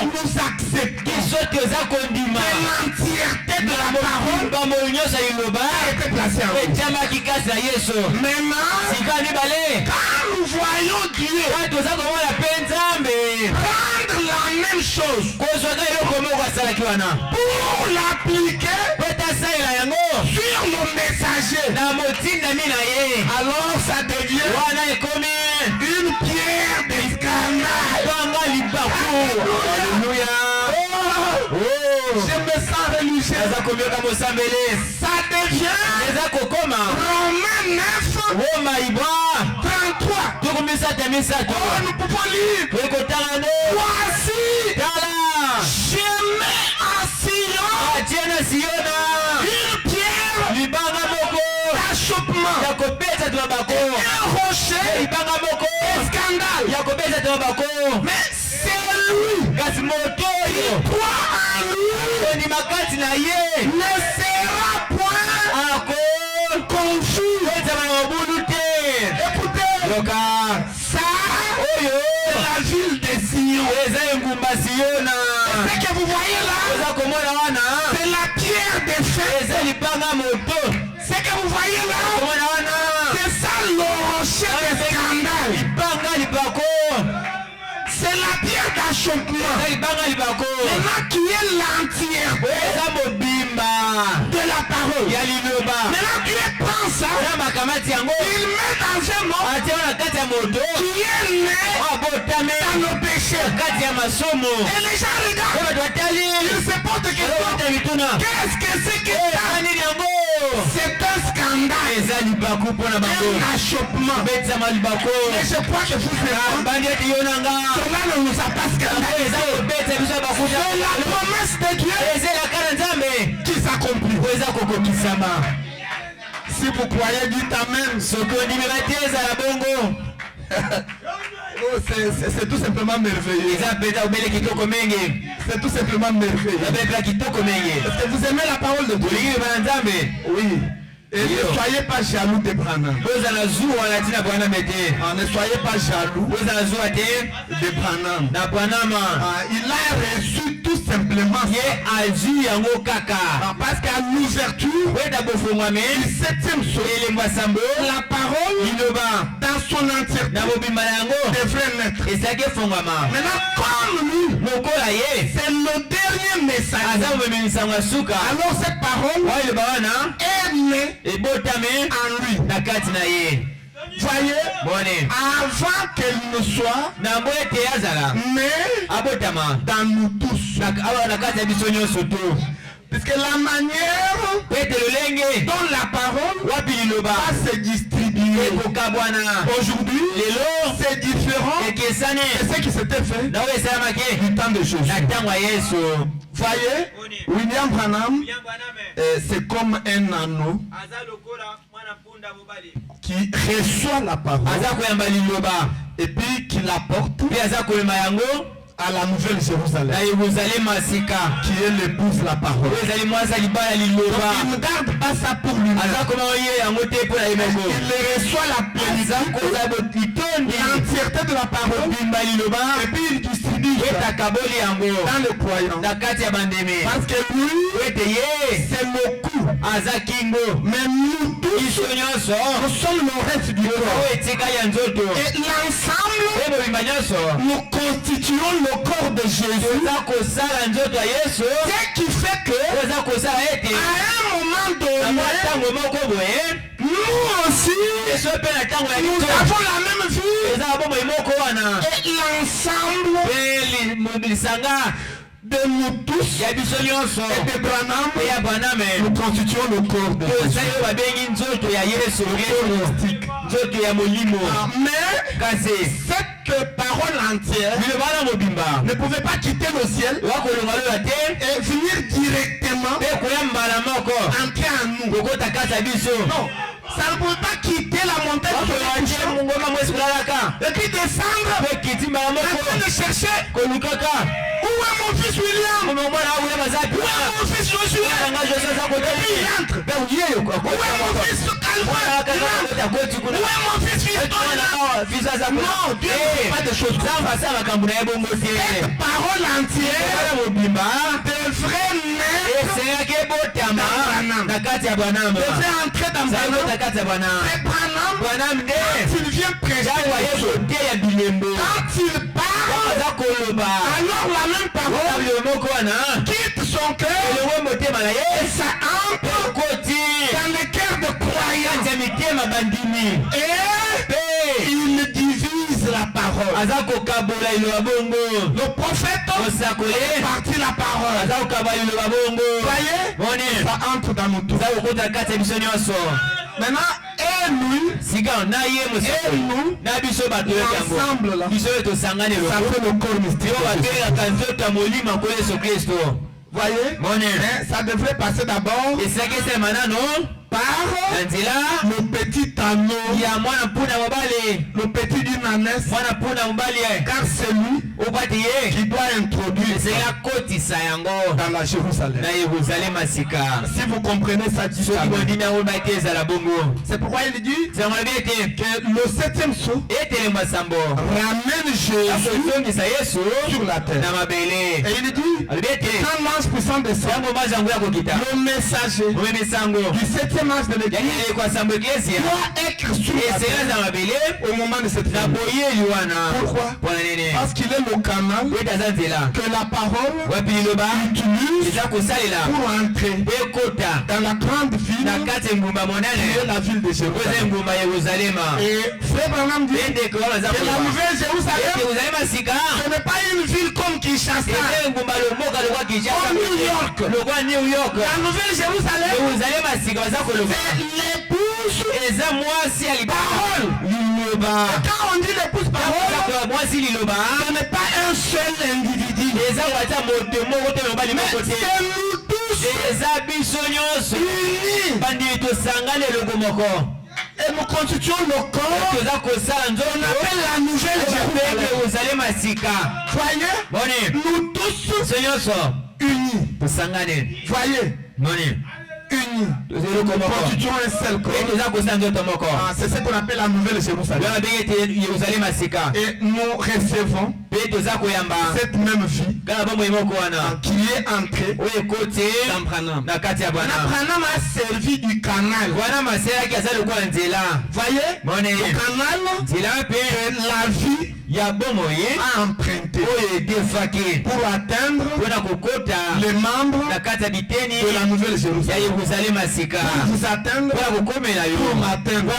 nous acceptons que l'entièreté de la parole a été placée en nous. Maintenant, quand nous voyons Dieu prendre la même chose pour l'appliquer sur nos messagers, alors ça devient une pierre d'escandale. Alléluia. Je me sens religieux. Ça devient Romains 9 33. Nous pouvons lire. Voici, je mets en Sion une pierre d'achoppement, un rocher scandale. Mais c'est lui qui croit en lui ne sera point confus. Écoutez, ça c'est la ville de Sion. Ce que vous voyez là, c'est la pierre de feu. Ce que vous voyez là, c'est ça le rocher de scandale. C'est la pierre d'achoppement. Maintenant qui est l'entièreté de la parole. Maintenant Dieu prend ça, il met dans un monde qui est né dans nos péchés. Et les gens regardent, ils se posent des questions. Qu'est-ce que c'est que ça? C'est un scandale, un achoppement. Mais je crois que vous cela ne nous a pas scandalisé. C'est la promesse de Dieu qui s'accomplit. Si vous croyez, dites Amen. C'est tout simplement merveilleux. C'est tout simplement merveilleux. Est-ce que vous aimez la parole de Dieu? Oui. Et ne soyez pas jaloux de Branham. Ne soyez pas jaloux de Branham. Il a reçu tout simplement parce qu'à l'ouverture du 7e saut, la parole dans son entièreté devrait naître. Maintenant, comme lui, c'est le dernier message. Alors cette parole est née en lui. Voyez, avant qu'elle ne soit, mais dans nous tous. Parce que la manière dont la parole va se distribuer marié. Aujourd'hui, c'est différent de ce qui s'était fait du temps de Jésus. Voyez, William Branham, c'est comme un anneau qui reçoit la parole et puis qui la porte à la nouvelle Jérusalem, qui est l'épouse de la parole. Donc, il ne garde pas ça pour lui. Il reçoit la plénitude, l'entièreté de la parole, et puis il distribue dans le croyant. Parce que lui, c'est le coup. Mais nous tous, nous sommes le reste du corps. Et l'ensemble, nous constituons le corps de Jésus. Ce qui fait que à un moment donné, nous aussi, nous avons la même vie. Et l'ensemble de nous tous et de Branham, nous constituons le corps de Jésus. Mais cette parole entière ne pouvait pas quitter le ciel et venir directement entrer en nous. Non. Ça ne pouvait pas quitter la montagne et puis descendre en train de chercher où est mon fils William, où est mon fils Josué, et il entre. Où est mon fils Calvin, où est mon fils Fiston. Non, Dieu ne fait pas de choses comme ça. Cette parole entière devrait devrait entrer dans Branham. Quand il vient prêcher, quand il parle, alors la même parole quitte son cœur et ça entre dans le cœur de croyants. Et il divise la parole. Le prophète partit la parole. Voyez, ça entre dans nous tous. Maintenant, et lui, nous, ensemble là, ça fait le corps mystique. Voyez, ça devrait passer d'abord par le petit anneau, le petit d'une ânesse, car c'est lui qui doit introduire dans la Jérusalem. Si vous comprenez ça, c'est pourquoi il dit que le septième sceau ramène Jésus sur la terre. Et il dit quand l'ange puissant descend, le messager du septième âge de l'église doit être sur la terre au moment de cette réunion. Pourquoi? Parce qu'il est le canal que la parole utilise pour entrer dans la grande ville qui est la ville de Jérusalem. Et Frère Branham dit que la nouvelle Jérusalem, ce n'est pas une ville comme Kinshasa, comme New York. La nouvelle Jérusalem, c'est l'épouse parole. Quand on dit l'épouse parole, ce n'est pas un seul individu, mais c'est nous tous unis. Et nous constituons le corps qu'on appelle la nouvelle Jérusalem. Voyez, nous tous unis. Voyez, unis. Nous constituons un seul corps. C'est ce qu'on appelle la nouvelle Jérusalem. Et nous recevons cette même vie qui est entrée dans Branham. Branham a servi du canal. Voyez, le canal que la vie a emprunté pour atteindre les membres de la nouvelle Jérusalem. Pour vous atteindre, pour m'atteindre.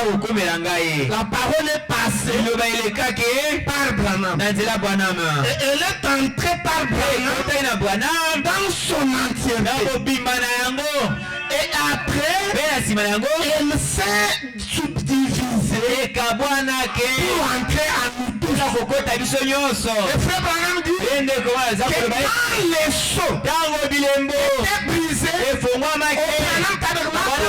La parole est passée par Branham. Et elle est entrée par Branham dans son entièreté. Et après, elle s'est subdivisée Dieu pour entrer en nous tous. Et frère Branham dit que quand les seaux étaient brisés au Branham Tabernacle,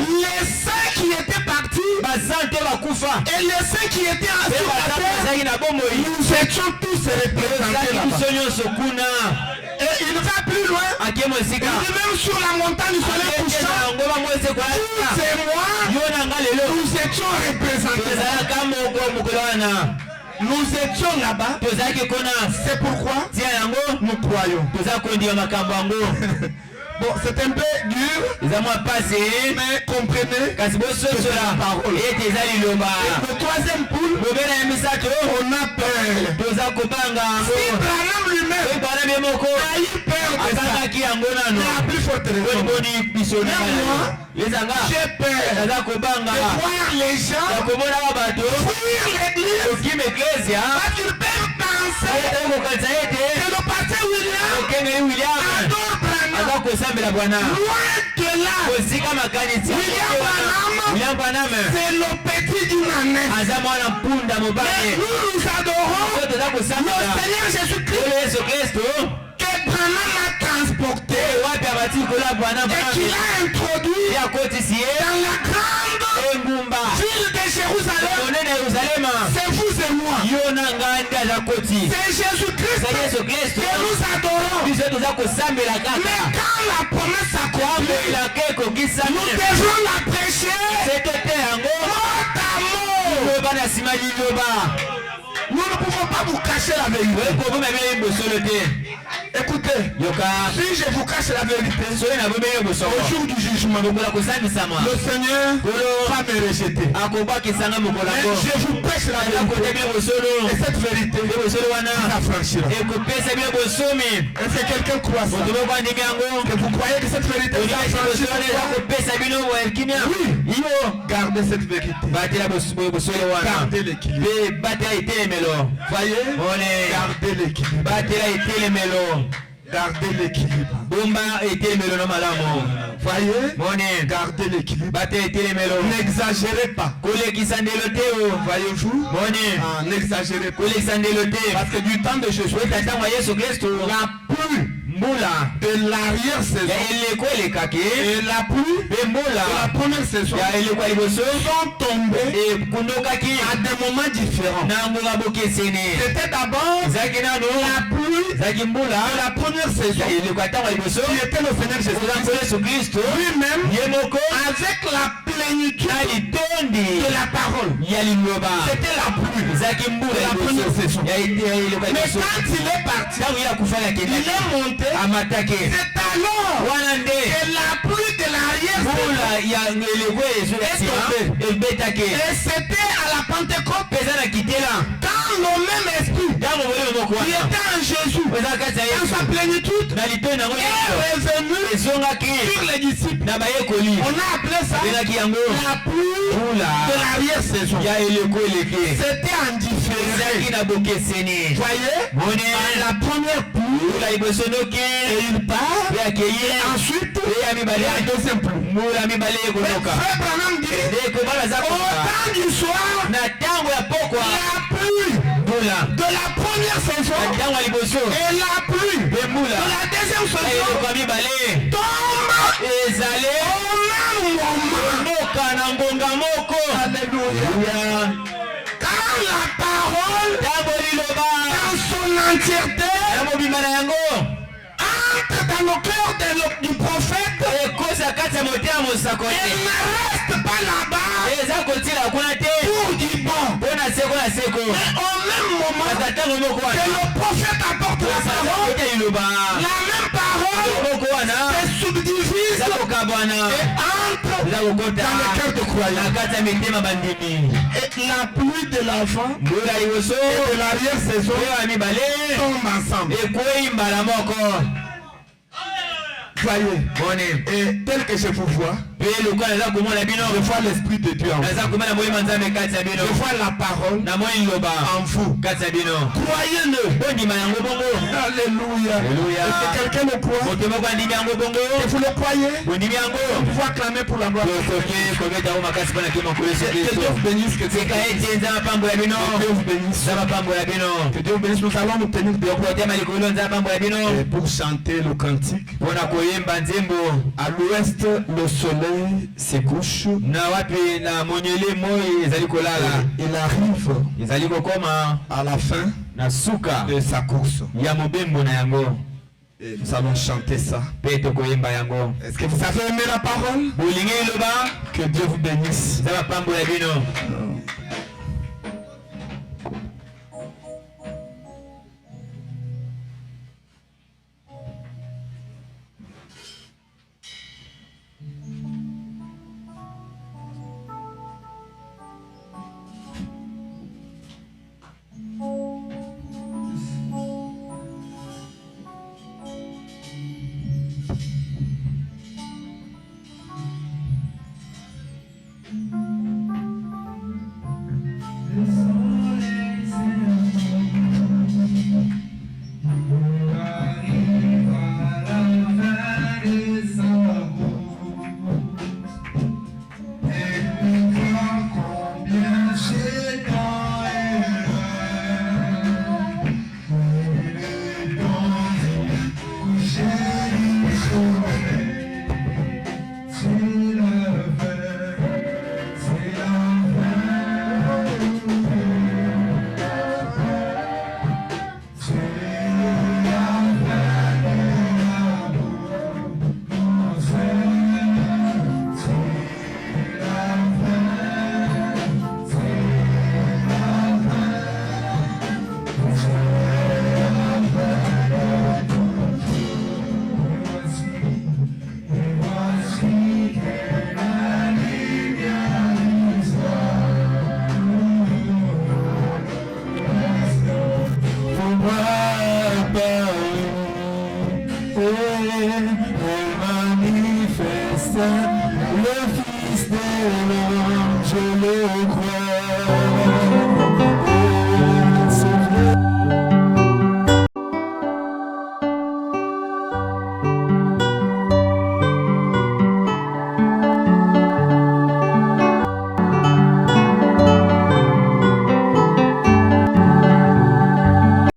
les saints qui étaient partis et les saints qui étaient assis sur la terre, nous étions tous représentés là-bas. Et il va plus loin. Il dit même sur la montagne du soleil couchant, vous et moi, nous étions représentés là-bas. Nous étions là-bas. C'est pourquoi nous croyons. Bon, c'est un peu dur, mais comprenez, c'est la parole. Et le troisième poule, on a peur. Si Branham lui-même a eu peur de ça, il a plus forte raison. J'ai peur de voir les gens fuir l'église parce qu'ils peuvent penser que le pasteur William adore Branham. Loin de là, William Branham, c'est le petit d'une année. Mais nous adorons le Seigneur Jésus-Christ que Branham a transporté et qu'il a introduit dans la grande ville de Jérusalem. C'est vous et moi. C'est Jésus-Christ que nous adorons. Mais quand la promesse s'accomplit, nous devons la prêcher mot à mot. Nous ne pouvons pas vous cacher la vérité. Écoutez, si je vous cache la vérité, au jour du jugement, le Seigneur va me rejeter. Mais je vous prêche la vérité. Et cette vérité s'affranchira. Est-ce que quelqu'un croit ça? Que vous croyez que cette vérité s'affranchira? Oui. Gardez cette vérité. Gardez l'équilibre. Voyez? Gardez l'équilibre. Gardez l'équilibre. Voyez? Gardez l'équilibre. N'exagérez pas. Voyez-vous? N'exagérez pas. Parce que du temps de Jésus, la pluie de l'arrière-saison et la pluie de la première saison sont tombés à des moments différents. C'était d'abord la pluie de la première saison qui était le Seigneur Jésus-Christ lui-même avec la plénitude de la parole. C'était la pluie de la première saison. Mais quand il est parti, il est monté. C'est alors que la pluie de l'arrière est tombée. Et c'était à la Pentecôte quand le même esprit qui était en Jésus dans sa plénitude est revenu sur les disciples. On a appelé ça la pluie de l'arrière-saison. C'était en différé. Voyez, la première pluie et il part et ensuite la deuxième pluie. Frère Branham dit au temps du soir, la pluie de la première saison et la pluie de la deuxième saison tombe au même moment. Alléluia. Quand la parole dans son entièreté entre dans le cœur du prophète, elle ne reste pas là-bas pour dire bon. Mais au même moment que le prophète apporte la même parole se subdivise et entre dans le cœur de croyants. Et la pluie de l'avant et de l'arrière-saison tombent ensemble. Voyez. Et tel que je vous vois, je vois l'Esprit de Dieu en vous. Je vois la parole en vous. Croyez-le. Alléluia. Est-ce que quelqu'un le croit? Et vous le croyez? On peut acclamer pour la gloire. Que Dieu vous bénisse. Que Dieu vous bénisse. Nous allons nous tenir dehors pour chanter le cantique. À l'ouest, le soleil se couche. Il arrive à la fin de sa course. Et nous allons chanter ça. Est-ce que vous avez aimé la parole? Que Dieu vous bénisse. Le Fils de l'homme, je le crois.